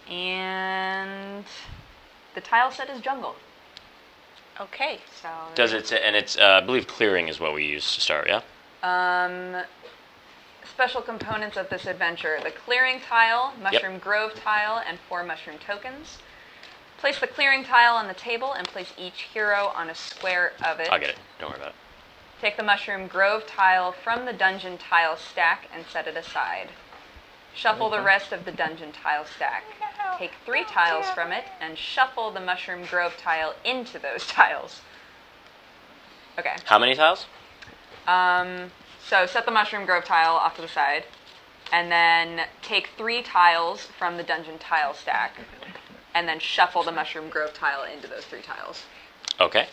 And the tile set is jungle. Okay. So Does it say, and it's I believe clearing is what we use to start, yeah? Special components of this adventure: the clearing tile, mushroom grove tile, and 4 mushroom tokens. Place the clearing tile on the table and place each hero on a square of it. I'll get it. Don't worry about it. Take the mushroom grove tile from the dungeon tile stack and set it aside. Shuffle the rest of the dungeon tile stack. Take 3 tiles from it and shuffle the mushroom grove tile into those tiles. Okay. How many tiles? So set the mushroom grove tile off to the side, and then take 3 tiles from the dungeon tile stack, and then shuffle the mushroom grove tile into those 3 tiles. Okay.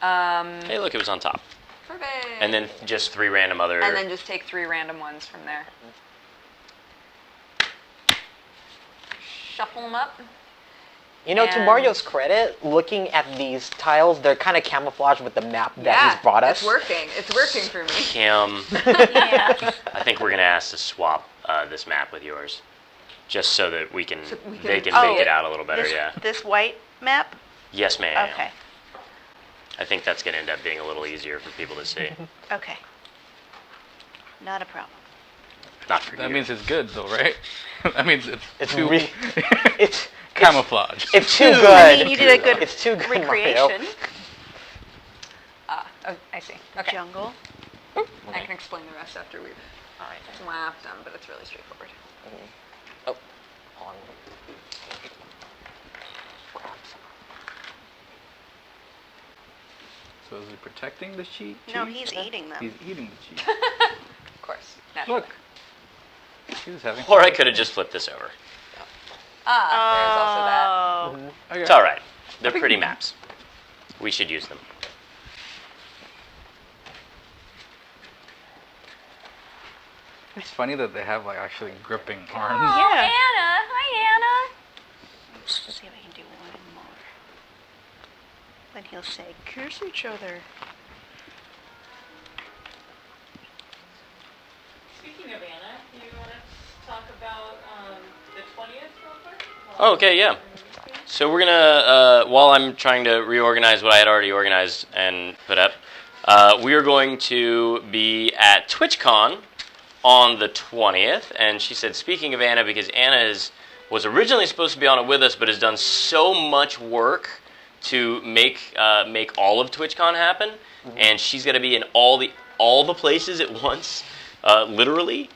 Hey, look, it was on top. Perfect. And then just 3 random other. And then just take 3 random ones from there. Shuffle them up. You know, to And- Mario's credit, looking at these tiles, they're kind of camouflaged with the map that he's brought us. It's working. It's working for me. Kim, Yeah. I think we're gonna ask to swap this map with yours, just so that we can we can- they can Oh. make it out a little better. This, Yeah. this white map? Yes, ma'am. Okay. I think that's gonna end up being a little easier for people to see. Okay. Not a problem. Not for That you. means it's good, though, right? That means it's too It's camouflage. it's too I good. mean, you did a good It's too good, Mario. recreation. Oh, I see. Okay. Jungle. I can explain the rest after we've slapped them, but it's really straightforward. Oh, on. So is he protecting the cheese? No, he's eating them. He's eating the cheese. Of course. Naturally. Look. He was having Or I could have just flipped this over. There's also that. Okay. It's all right. They're pretty maps. We should use them. It's funny that they have like actually gripping arms. Oh, Yeah. Anna. Hi, Anna. Let's see if I can do one more. Then he'll say, kiss each other. Speaking of Anna, do you want to talk about the 20th real quick? Oh, okay, yeah. So we're gonna, while I'm trying to reorganize what I had already organized and put up, we are going to be at TwitchCon on the 20th. And she said, speaking of Anna, because Anna was originally supposed to be on it with us, but has done so much work to make all of TwitchCon happen, and she's going to be in all the places at once, literally.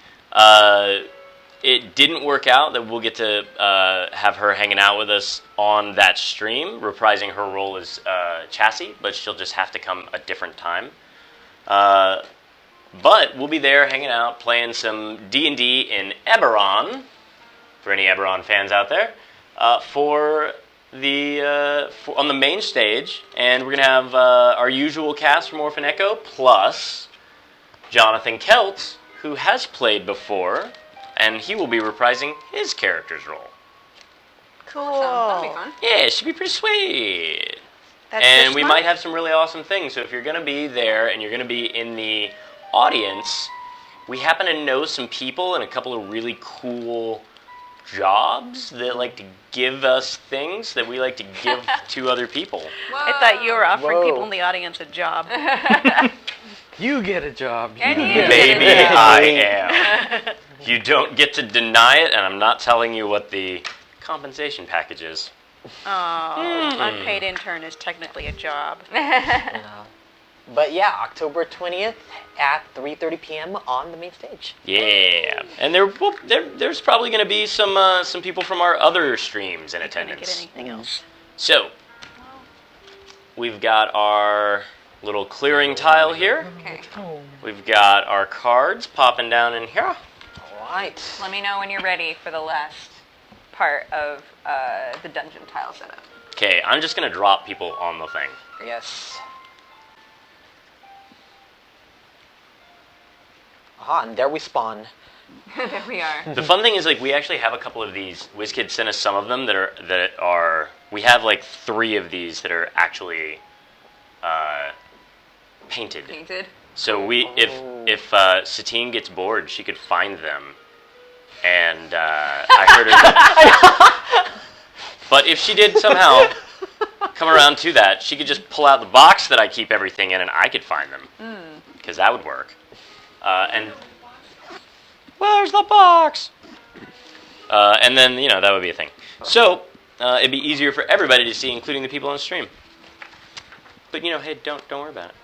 It didn't work out that we'll get to have her hanging out with us on that stream, reprising her role as Chassis, but she'll just have to come a different time. But we'll be there hanging out, playing some D&D in Eberron, for any Eberron fans out there, on the main stage, and we're going to have our usual cast from Orphan Echo, plus Jonathan Kelt, who has played before, and he will be reprising his character's role. Cool. That'll be fun. Yeah, it should be pretty sweet. That's And this we month? might have some really awesome things, so if you're going to be there and you're going to be in the audience, we happen to know some people and a couple of really cool jobs that like to give us things that we like to give to other people. I thought you were offering Whoa. people in the audience a job. You get a job. And you. Maybe I am. You don't get to deny it, and I'm not telling you what the compensation package is. Oh, unpaid intern is technically a job. But yeah, October 20th at 3:30 p.m. on the main stage. Yeah, and there's probably going to be some people from our other streams in Didn't get attendance. anything else. So we've got our little clearing tile here. Okay. We've got our cards popping down in here. All right. Let me know when you're ready for the last part of the dungeon tile setup. Okay, I'm just going to drop people on the thing. Yes. Aha, and there we spawn. There we are. The fun thing is, like, we actually have a couple of these. WizKids sent us some of them that are. We have like 3 of these that are actually painted. Painted. So if Satine gets bored, she could find them. And I heard her. But if she did somehow come around to that, she could just pull out the box that I keep everything in, and I could find them. Because that would work. And where's the box? And then that would be a thing. So it'd be easier for everybody to see, including the people on the stream. But hey, don't worry about it.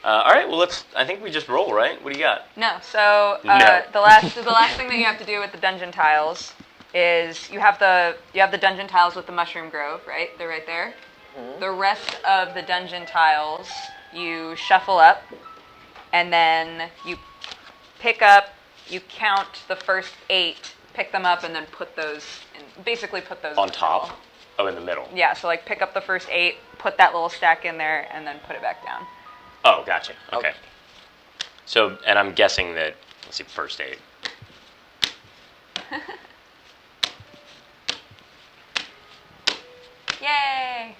All right, well I think we just roll, right? What do you got? No. So No. the last thing that you have to do with the dungeon tiles is you have the dungeon tiles with the mushroom grove, right? They're right there. The rest of the dungeon tiles you shuffle up, and then you pick up. You count the first 8, pick them up, and then put those On in the top? middle. Oh, in the middle. Yeah. So pick up the first 8, put that little stack in there, and then put it back down. Oh, gotcha. Okay. So, and I'm guessing that, let's see, first 8. Yay!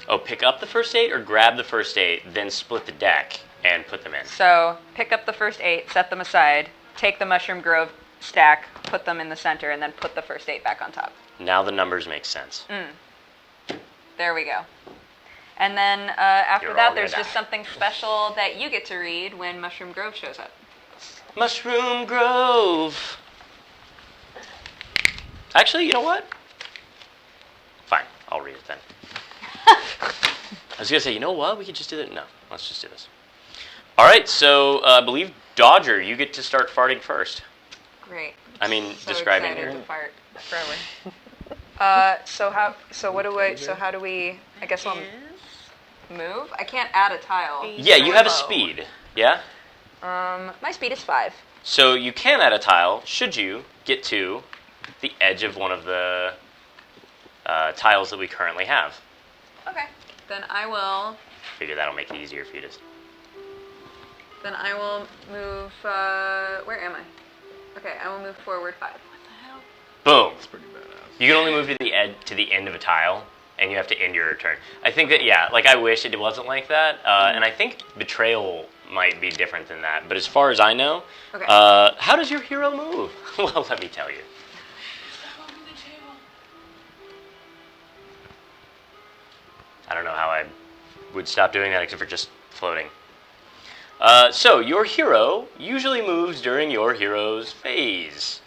Oh, pick up the first 8 or grab the first 8, then split the deck and put them in? So pick up the first 8, set them aside, take the mushroom grove stack, put them in the center, and then put the first 8 back on top. Now the numbers make sense. There we go. And then after You're all that, gonna there's just die. something special that you get to read when Mushroom Grove shows up. Mushroom Grove. Actually, you know what? Fine, I'll read it then. I was going to say, you know what? We could just do that. No, let's just do this. All right, so I believe Dodger, you get to start farting first. Great. I mean, So describing excited your... to fart forever. So how do we? I guess I'll move. I can't add a tile. Yeah, you have a Low. speed, yeah? My speed is 5. So you can add a tile should you get to the edge of one of the tiles that we currently have. Okay. Then I will. Figure that'll make it easier for you to... Then I will move. Where am I? Okay, I will move forward 5. Boom. It's pretty badass. You can only move to the end of a tile, and you have to end your turn. I think that, yeah, like I wish it wasn't like that, and I think betrayal might be different than that. But as far as I know, Okay. how does your hero move? Well, let me tell you. Step over the table. I don't know how I would stop doing that except for just floating. So your hero usually moves during your hero's phase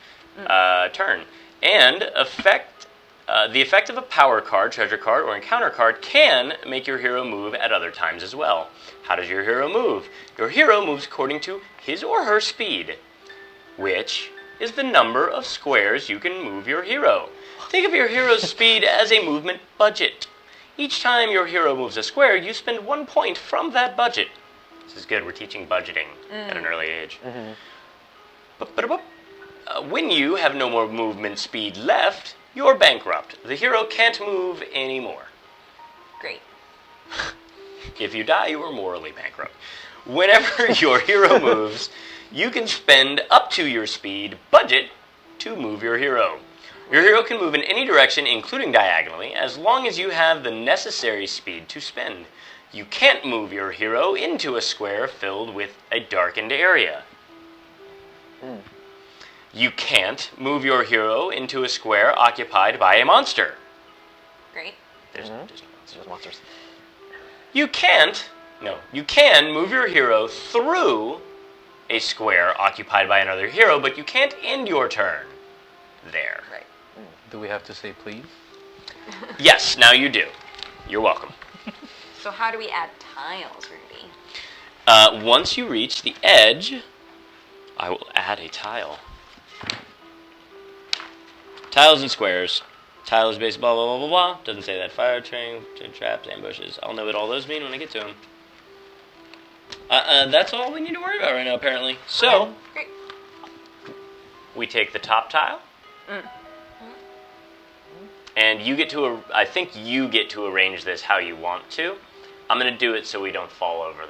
turn, and the effect of a power card, treasure card, or encounter card can make your hero move at other times as well. How does your hero move? Your hero moves according to his or her speed, which is the number of squares you can move your hero. Think of your hero's speed as a movement budget. Each time your hero moves a square, you spend 1 point from that budget. This is good. We're teaching budgeting at an early age. When you have no more movement speed left, you're bankrupt. The hero can't move anymore. Great. If you die, you are morally bankrupt. Whenever your hero moves, you can spend up to your speed budget to move your hero. Your hero can move in any direction, including diagonally, as long as you have the necessary speed to spend. You can't move your hero into a square filled with a darkened area. You can't move your hero into a square occupied by a monster. Great. There's no There's monsters. monsters. You can move your hero through a square occupied by another hero, but you can't end your turn there. Right. Do we have to say please? Yes, now you do. You're welcome. So how do we add tiles, Rudy? Once you reach the edge, I will add a tile. Tiles and squares. Tile is based blah, blah, blah, blah, blah. Doesn't say that. Fire, train, traps, ambushes. I'll know what all those mean when I get to them. That's all we need to worry about right now, apparently. So, Great. we take the top tile. And you get to, I think you get to arrange this how you want to. I'm going to do it so we don't fall over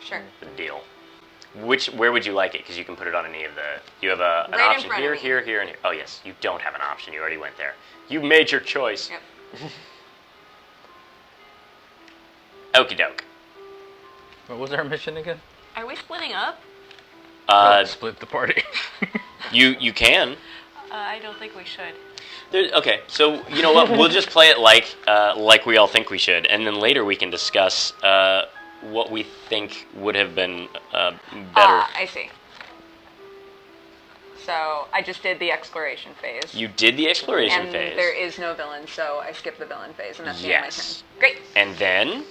Sure. the deal. Where would you like it? Because you can put it on any of the. You have an Right in option front here, of me. here, here, and here. Oh yes, you don't have an option. You already went there. You made your choice. Yep. Okie doke. What was our mission again? Are we splitting up? Split the party. You can. I don't think we should. Okay, so you know what? We'll just play it like we all think we should, and then later we can discuss what we think would have been better. I see. So I just did the exploration phase. You did the exploration and phase. there is no villain, so I skipped the villain phase, and that's the end of my Yes. turn. Great. And then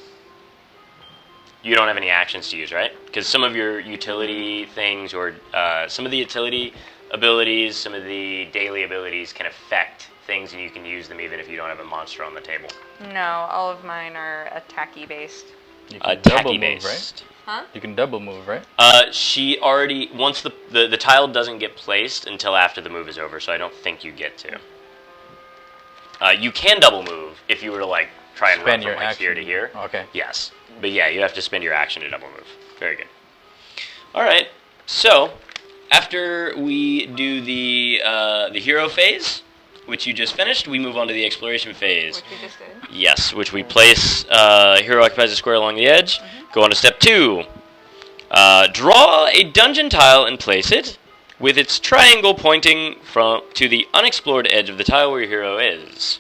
you don't have any actions to use, right? Because some of your utility things, or some of the utility abilities, some of the daily abilities can affect things, and you can use them even if you don't have a monster on the table. No, all of mine are attacky based. You can double Attacky move, right? based. Huh? You can double move, right? She already, once the tile doesn't get placed until after the move is over, so I don't think you get to. You can double move if you were to like try and run Spend from your like action. here to here. Okay. Yes, but yeah, you have to spend your action to double move. Very good. All right, so after we do the hero phase, which you just finished, we move on to the exploration phase. Which we just did. Yes, which we place hero occupies a square along the edge. Go on to step 2. Draw a dungeon tile and place it with its triangle pointing to the unexplored edge of the tile where your hero is.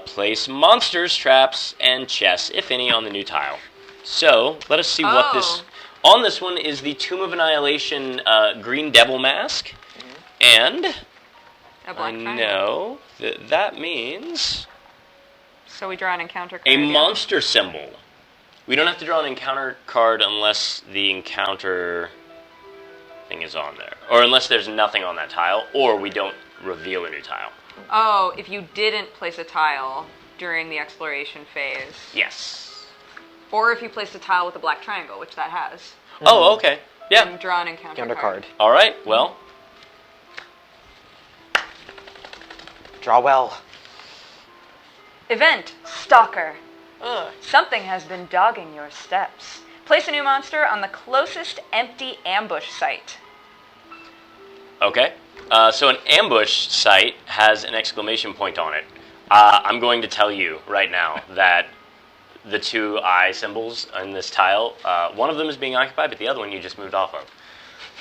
Place monsters, traps, and chests, if any, on the new tile. So, let us see what this... On this one is the Tomb of Annihilation Green Devil Mask. And A I black triangle. know that means So we draw an encounter card. a yeah. monster symbol. We don't have to draw an encounter card unless the encounter thing is on there. Or unless there's nothing on that tile, or we don't reveal a new tile. Oh, if you didn't place a tile during the exploration phase. Yes. Or if you placed a tile with a black triangle, which that has. Oh, okay. Yeah. Then draw an encounter Encounter card. card. All right, well, Draw well. Event, Stalker. Something has been dogging your steps. Place a new monster on the closest empty ambush site. okay. So an ambush site has an exclamation point on it. I'm going to tell you right now that the two eye symbols in this tile, one of them is being occupied, but the other one you just moved off of.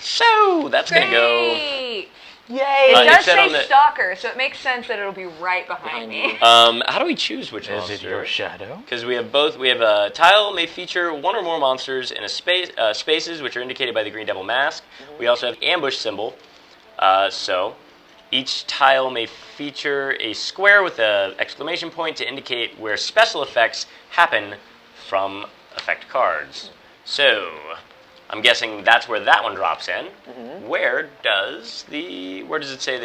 So that's going to go. Great. Yay! It does said on say the- stalker, so it makes sense that it'll be right behind me. How do we choose which Is monster? it your shadow? Because we have both. We have a tile may feature one or more monsters in a spaces which are indicated by the green devil mask. We also have ambush symbol. So each tile may feature a square with an exclamation point to indicate where special effects happen from effect cards. So I'm guessing that's where that one drops in. Where does it say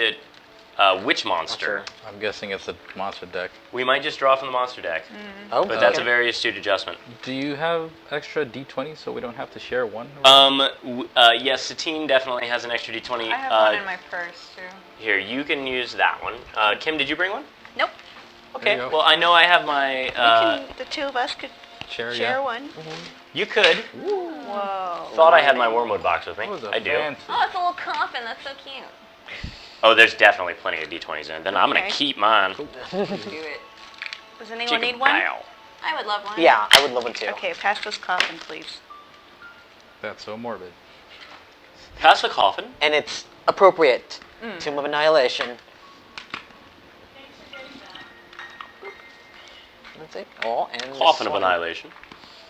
that which monster? I'm guessing it's a monster deck. We might just draw from the monster deck, Oh, but that's a okay. very astute adjustment. Do you have extra D20 so we don't have to share one? Yes, Satine definitely has an extra D20. I have one in my purse, too. Here, you can use that one. Kim, did you bring one? Nope. Okay. There you go. Well, I know I have my. The two of us could Share, share yeah. one. You could. Whoa. Thought I had my wormwood box with me. That was a I do. fancy- Oh, it's a little coffin. That's so cute. Oh, there's definitely plenty of D20s in it. Then I'm gonna Okay. keep mine. Do it. Does anyone Chicken need one? pile. I would love one. Yeah, I would love one too. Okay, pass this coffin, please. That's so morbid. Pass the coffin. And it's appropriate. Tomb of Annihilation. That's it. Oh, and this Coffin of one. Annihilation.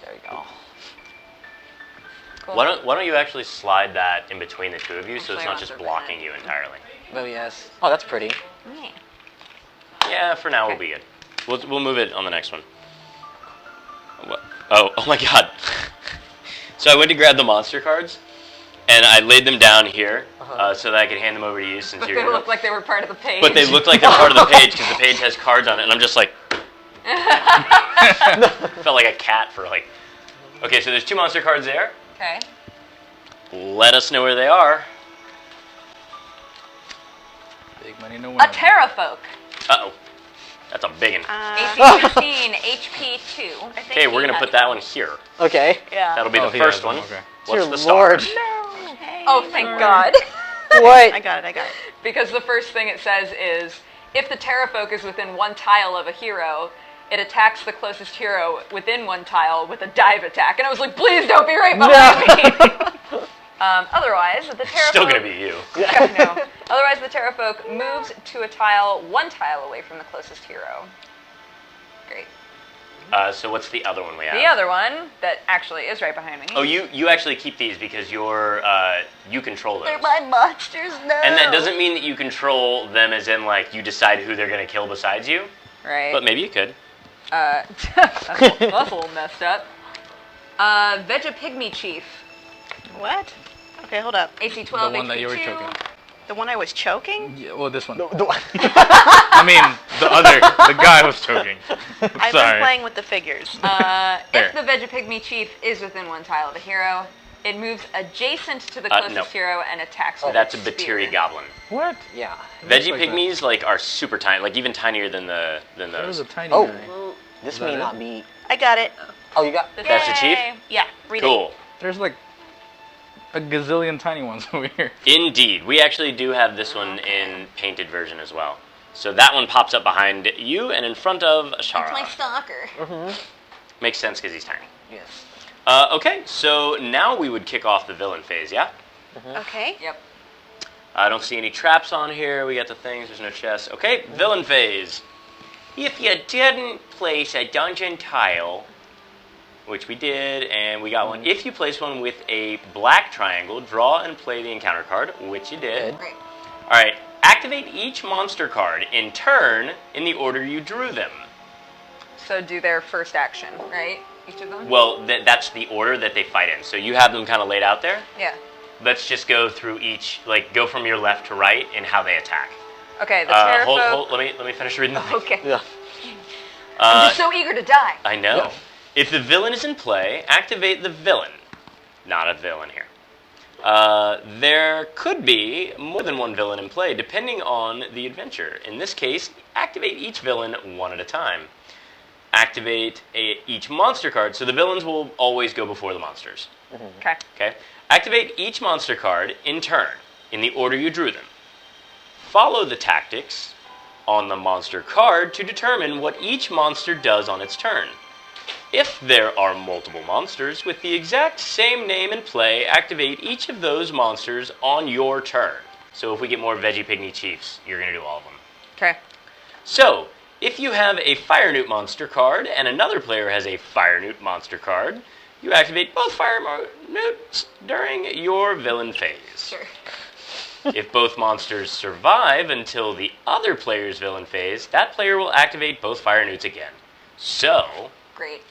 There you go. Cool. Why don't you actually slide that in between the two of you so it's Actually, I not want just to blocking prevent you entirely? Oh yes. Oh, that's pretty. Yeah. Yeah, for now we'll be good. We'll move it on the next one. Oh my god. So I went to grab the monster cards, and I laid them down here so that I could hand them over to you since But you're. they look like they were part of the page. But they look like they're part of the page because the page has cards on it, and I'm just like. Felt like a cat for like. Okay, so there's two monster cards there. Okay. Let us know where they are. Big money, no A winner. Terrafolk. Uh-oh. That's a big one. AC 15, HP 2. Okay, we're going to put that one here. Okay. Yeah. That'll be Oh, the he first has one. them, okay. What's Dear the star? Lord. Oh, thank God. What? I got it. Because the first thing it says is, if the Terrafolk is within one tile of a hero, it attacks the closest hero within one tile with a dive attack. And I was like, please don't be right behind me. Otherwise, the Terrafolk... Still going to be you. No. Otherwise, the Terrafolk moves to a tile one tile away from the closest hero. Great. So what's the other one we have? The other one that actually is right behind me. Oh, you actually keep these because you control those. They're my monsters, no. And that doesn't mean that you control them as in, like, you decide who they're going to kill besides you. Right. But maybe you could. That's a little messed up. Vegapygmy Chief. What? Okay, hold up. AC 12, The one that you were HP 2. choking. The one I was choking? Yeah, well, this one. The- I mean, the guy was choking. I've Sorry. been playing with the figures. Fair. If the Vegapygmy Chief is within one tile of a hero, it moves adjacent to the closest no. hero and attacks with That's a its Batiri spear. Goblin. What? Yeah. Veggie like that. pygmies like are super tiny, like even tinier than That those. was a tiny Oh. guy. This Is that may it? not be. I got it. Oh, you got. That's the chief? Yay. Yeah, read it. Cool. There's like a gazillion tiny ones over here. Indeed, we actually do have this one in painted version as well. So that one pops up behind you and in front of Ashara. That's my stalker. Makes sense because he's tiny. Yes. Okay, so now we would kick off the villain phase, yeah? Okay. Yep. I don't see any traps on here. We got the things. There's no chests. Okay, villain phase. If you didn't place a dungeon tile, which we did, and we got one. If you place one with a black triangle, draw and play the encounter card, which you did. Great. All right, activate each monster card in turn in the order you drew them. So do their first action, right? Each of them? Well, that's the order that they fight in. So you have them kind of laid out there. Yeah. Let's just go through each, like go from your left to right in how they attack. Okay, the Terrafolk... Hold, let me finish reading the thing. Okay. Yeah. I'm just so eager to die. I know. If the villain is in play, activate the villain. Not a villain here. There could be more than one villain in play, depending on the adventure. In this case, activate each villain one at a time. Activate each monster card, so the villains will always go before the monsters. Okay. Okay? Activate each monster card in turn, in the order you drew them. Follow the tactics on the monster card to determine what each monster does on its turn. If there are multiple monsters with the exact same name in play, activate each of those monsters on your turn. So if we get more Veggie Pygmy Chiefs, you're going to do all of them. Okay. So, if you have a Fire Newt monster card and another player has a Fire Newt monster card, you activate both Fire Newts during your villain phase. Sure. If both monsters survive until the other player's villain phase, that player will activate both Fire Newts again. So, Great.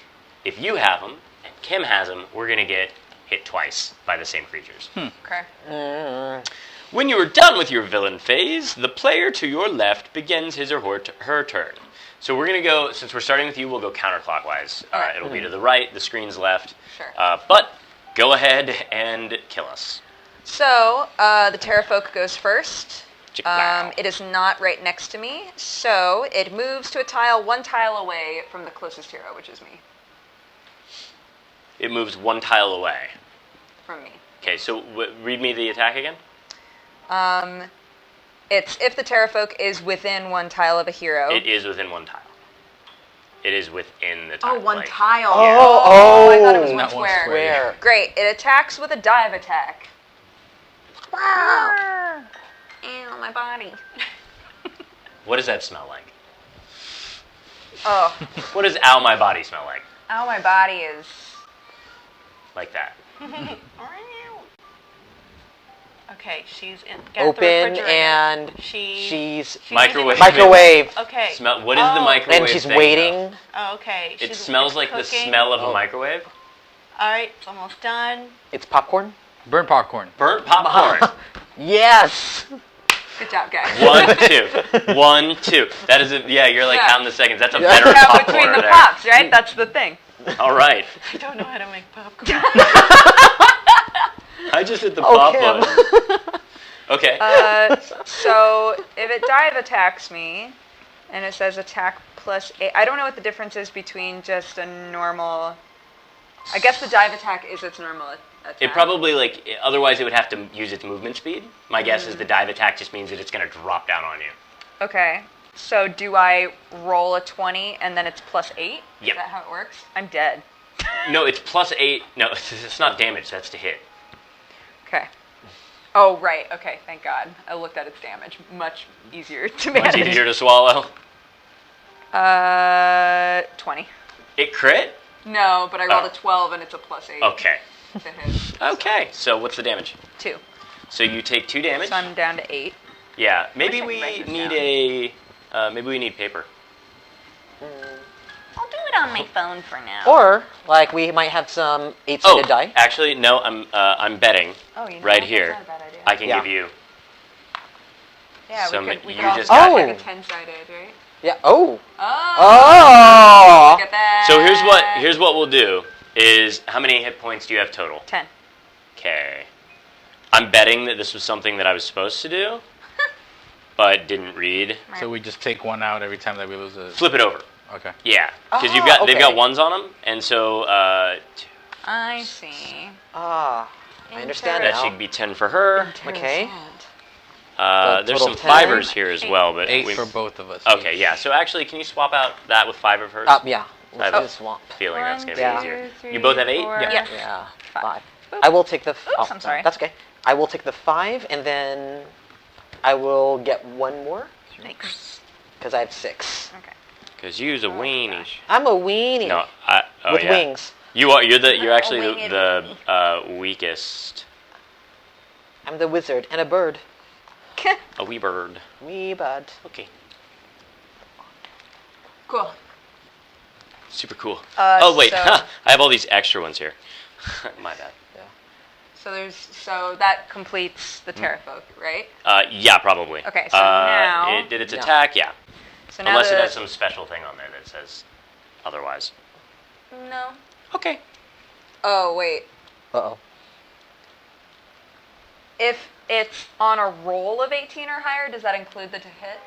if you have them and Kim has them, we're going to get hit twice by the same creatures. Okay. When you are done with your villain phase, the player to your left begins his or her turn. So we're going to go, since we're starting with you, we'll go counterclockwise. Alright. It'll be to the right, the screen's left. Sure. But go ahead and kill us. So, the Terrafolk goes first. Chick-wow. It is not right next to me, so it moves to a tile 1 tile away from the closest hero, which is me. It moves 1 tile away. From me. Okay, so read me the attack again. It's if the Terrafolk is within 1 tile of a hero. It is within 1 tile. It is within the tile. Oh, 1 like- tile. Yeah. Oh, I thought it was one Not one square. square. Great. It attacks with a dive attack. Wow. Ew, my body. What does that smell like? Oh. What does ow my body smell like? Ow, my body is... Like that. Okay, she's in. Got the Open refrigerator. and She's she's Microwave. microwave. okay. Smell. What is the Oh. microwave And she's thing, waiting. though? Oh, okay. It She's smells like the cooking. smell of Oh. a microwave. All right, it's almost done. It's popcorn. Burnt popcorn. Burnt popcorn. Yes. Good job, guys. 1, 2. 1, 2. That is a, yeah, you're like Yeah. counting the seconds. That's a Yeah. better Count popcorn between the there. pops, right? That's the thing. All right. I don't know how to make popcorn. I just hit the pop button. Okay. So if it dive attacks me, and it says attack +8, I don't know what the difference is between just a normal. I guess the dive attack is its normal attack. It probably, like, otherwise it would have to use its movement speed. My guess is the dive attack just means that it's going to drop down on you. Okay. So do I roll a 20 and then it's +8? Yep. Is that how it works? I'm dead. No, it's +8. No, it's not damage. That's to hit. Okay. Oh, right. Okay, thank God. I looked at its damage. Much easier to Much manage. easier to swallow. 20. It crit? No, but I rolled Oh. a 12 and it's a +8 Okay. to hit. Okay. So what's the damage? 2. So you take 2 damage. So I'm down to 8. Yeah. Maybe I could we write this need down. maybe we need paper. I'll do it on my phone for now. Or like we might have some 8-sided die. Actually, no. I'm betting Oh, you know right what? here. That's not a bad idea. I can Yeah. give you. Yeah, some- we could you also just do got- like Oh. a 10-sided, right? Yeah. Oh. Oh! Oh. Look at that. So here's what we'll do is how many hit points do you have total? 10. Okay. I'm betting that this was something that I was supposed to do, but didn't read. So we just take one out every time that we lose a. Flip it over. Okay. Yeah, because Oh, they've got okay. ones on them, and so I see. Ah. I understand that now. should be 10 for her. Okay. There's total some 10. fivers here as well, but 8 for both of us. Okay, yeah. So actually, can you swap out that with 5 of hers? Yeah. I have Let's a do swamp. feeling that's going to Yeah. be easier. You both have 8? Yeah. Yeah. 5. 5. I will take the. Oops, I'm sorry. That's okay. I will take the 5, and then I will get one more Thanks. because I have 6. Okay. Because you's a weenie. I'm a weenie No, with yeah. wings. You're actually winged the weakest. I'm the wizard and a bird. A wee bird. Wee bud. Okay. Cool. Super cool. Uh, wait, so- I have all these extra ones here. My bad. So that completes the Terrafolk, right? Yeah, probably. Okay, so now- it did its Yeah. attack. Yeah, So now unless it the- has some special thing on there that says otherwise. No. Okay. Oh, wait. Uh-oh. If it's on a roll of 18 or higher, does that include the to hit?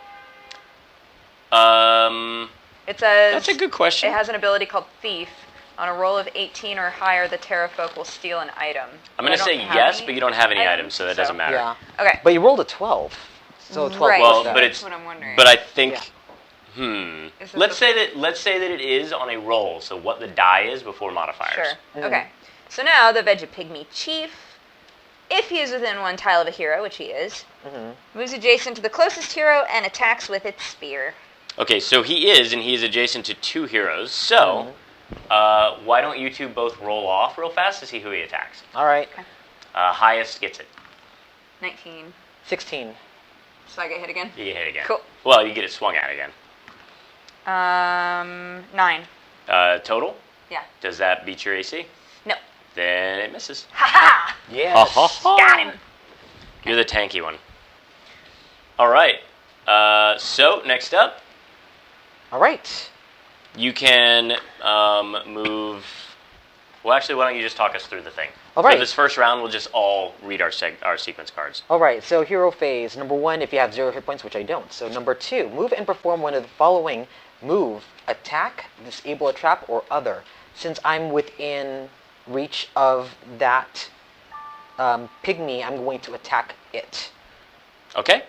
It says... That's a good question. It has an ability called Thief. On a roll of 18 or higher, the Terrafolk will steal an item. I'm But gonna I say don't have yes, any but you don't have any items, so that doesn't matter. Yeah. Okay. But you rolled a 12. So 12 Right. Well, plus but that. it's That's what I'm wondering. But I think Yeah. Is it Let's the- say that it is on a roll. So what the die is before modifiers. Sure. Mhm. Okay. So now the Vegapygmy Chief, if he is within one tile of a hero, which he is, moves adjacent to the closest hero and attacks with its spear. Okay, so he is, and he is adjacent to 2 heroes. So, why don't you two both roll off real fast to see who he attacks? All right. Highest gets it. 19. 16. So I get hit again? You get hit again. Cool. Well, you get it swung at again. 9. Total? Yeah. Does that beat your AC? No. Then it misses. Ha ha! Yes. Got him! You're the tanky one. All right. So, next up, All right. you can move... Well, actually, why don't you just talk us through the thing? All right. For this first round, we'll just all read our sequence cards. All right. So hero phase. Number 1, if you have 0 hit points, which I don't. So number 2, move and perform one of the following: move, attack, disable a trap, or other. Since I'm within reach of that pygmy, I'm going to attack it. Okay?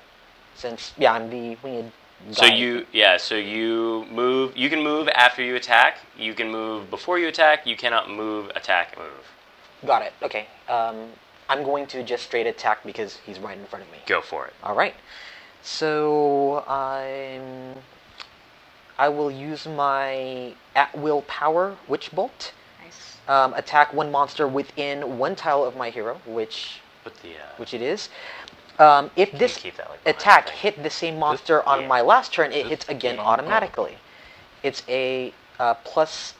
Since I'm the winged So guy. you move. You can move after you attack. You can move before you attack. You cannot move, attack, move. Got it. Okay. I'm going to just straight attack because he's right in front of me. Go for it. All right. So I will use my at-will power Witch Bolt. Nice. Attack one monster within 1 tile of my hero, which Put the. it is. If this keep that, like, behind attack the thing? hit the same monster on yeah. my last turn, it hits This- again oh. automatically. It's a +6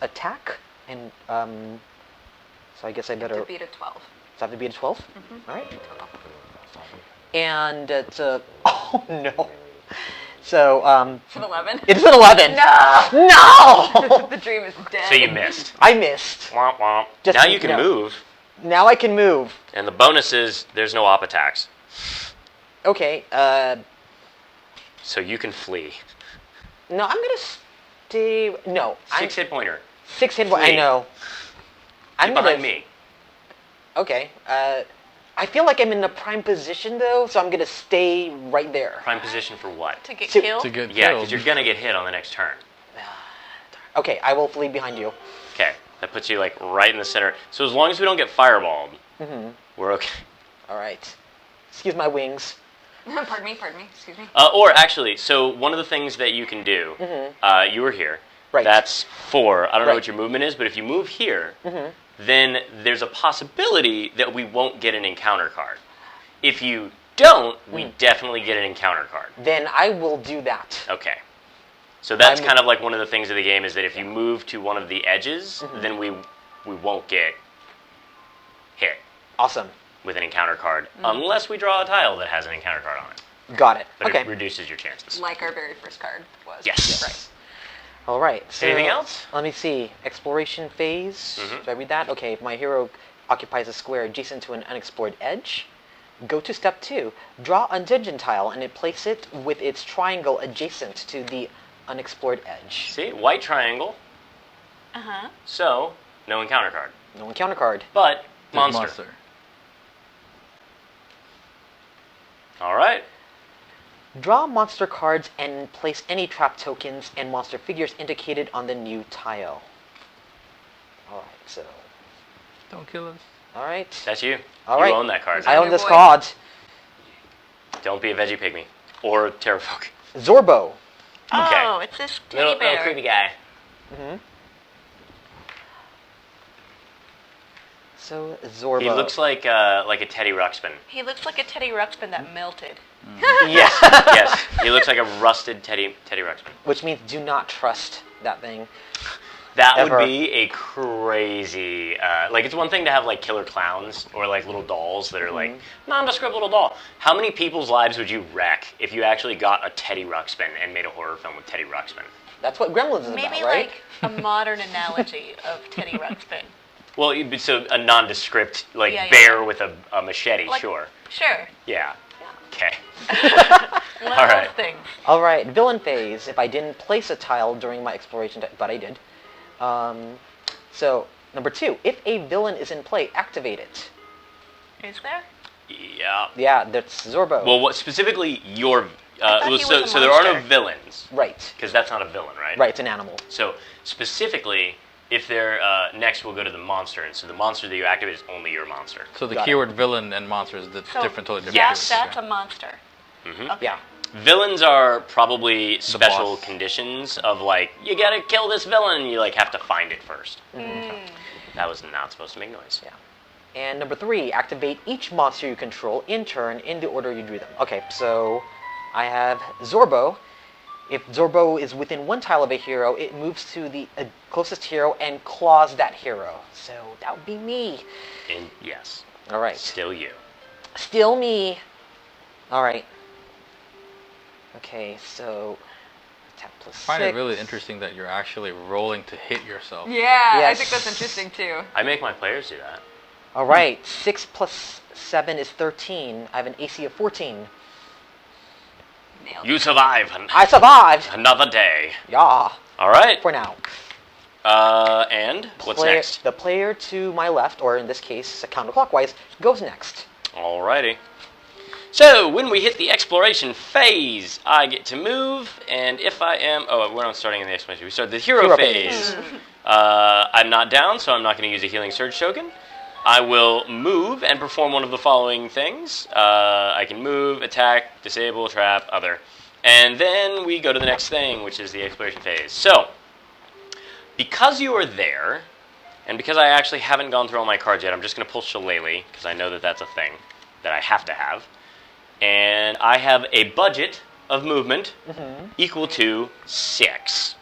attack, and so I guess I better. To beat a 12. Does it have to be a 12? All right. Total. And it's a. Oh no. So It's an 11. it's an 11. No! No. The dream is dead. So you missed. I missed. Womp womp. Just Now you can no. move, Now I can move. and the bonus is there's no op attacks, Okay. so you can flee. No, I'm gonna stay. No, 6 hit pointer. 6 hit point. I Flee. know. Get behind me. Okay. I feel like I'm in a prime position though, so I'm gonna stay right there. Prime position for what? To get To- killed? To get Yeah, killed. because you're gonna get hit on the next turn. Okay, I will flee behind you. Okay, that puts you like right in the center. So as long as we don't get fireballed, we're okay. All right. Excuse my wings. Pardon me, excuse me. Or actually, so one of the things that you can do, you were here. Right. That's 4. I don't know Right. what your movement is, but if you move here, then there's a possibility that we won't get an encounter card. If you don't, we definitely get an encounter card. Then I will do that. Okay. So that's I'm- kind of like one of the things of the game is that if you move to one of the edges, then we won't get hit Awesome. with an encounter card unless we draw a tile that has an encounter card on it. Got it. But Okay. it reduces your chances. Like our very first card was. Yes. Right. All right. So Anything else? Let me see. Exploration phase. Did I read that? Okay. If my hero occupies a square adjacent to an unexplored edge, go to step 2. Draw a dungeon tile and then place it with its triangle adjacent to the unexplored edge. See, white triangle. Uh-huh. So no encounter card, No encounter card. but There's monster. All right. Draw monster cards and place any trap tokens and monster figures indicated on the new tile. All right. So. Don't kill us. All right. That's you. All you right. own that card. I own your this boy. card. Don't be a veggie pygmy or terrafolk. Zorbo. Okay. Oh, it's this teddy Little bear. creepy guy. So Zorbo. He looks like a Teddy Ruxpin. He looks like a Teddy Ruxpin that melted. Yes, yes. He looks like a rusted Teddy Ruxpin. Which means do not trust that thing. That Ever. would be a crazy. Like it's one thing to have like killer clowns or like little dolls that are like nondescript little doll. How many people's lives would you wreck if you actually got a Teddy Ruxpin and made a horror film with Teddy Ruxpin? That's what Gremlins is Maybe about, right? like a modern analogy of Teddy Ruxpin. Well, so a nondescript like Yeah, yeah. bear with a machete, Like- sure. Sure. Yeah. Okay. One All of right. those things. All right, villain phase. If I didn't place a tile during my exploration, but I did. So number 2, if a villain is in play, activate it. Is there? Yeah. Yeah, that's Zorbo. Well, what specifically your? thought he was a So there are no monster. villains, Right. because that's not a villain, right? Right, it's an animal. So specifically, if they're next, we'll go to the monster, and so the monster that you activate is only your monster. So the Got it. keyword villain and monster is So different, totally different. Yes. That's a monster. Mhm. Okay. Yeah. Villains are probably special boss. conditions of like you gotta kill this villain, and you like have to find it first. That was not supposed to make noise. Yeah. And number 3, activate each monster you control in turn in the order you drew them. Okay, so I have Zorbo. If Zorbo is within 1 tile of a hero, it moves to the closest hero and claws that hero. So that would be me. And yes, All right. still you. Still me. All right. Okay, so attack plus 6. I find it really interesting that you're actually rolling to hit yourself. Yeah, I Yes. think that's interesting too. I make my players do that. All right, 6 plus 7 is 13. I have an AC of 14. Nailed You survive I survived! another day. Yeah, All right. for now. And what's next? The player to my left, or in this case, counterclockwise, goes next. Alrighty. So, when we hit the exploration phase, I get to move, and if I am... Oh, we're not starting in the exploration. We start the hero Hero phase. I'm not down, so I'm not going to use a healing surge token. I will move and perform one of the following things. I can move, attack, disable, trap, other. And then we go to the next thing, which is the exploration phase. So, because you are there, and because I actually haven't gone through all my cards yet, I'm just going to pull Shillelagh, because I know that that's a thing that I have to have. And I have a budget of movement equal to 6.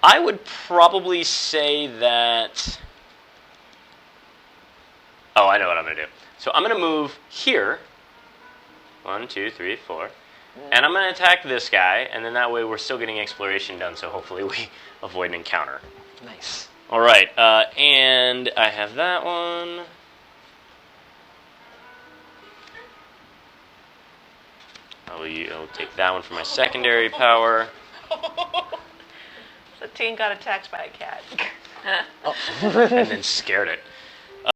I would probably say that... Oh, I know what I'm going to do. So I'm going to move here. 1, 2, 3, 4. And I'm going to attack this guy, and then that way we're still getting exploration done, so hopefully we avoid an encounter. Nice. All right, and I have that one. I'll take that one for my secondary power. The teen got attacked by a cat. And then scared it.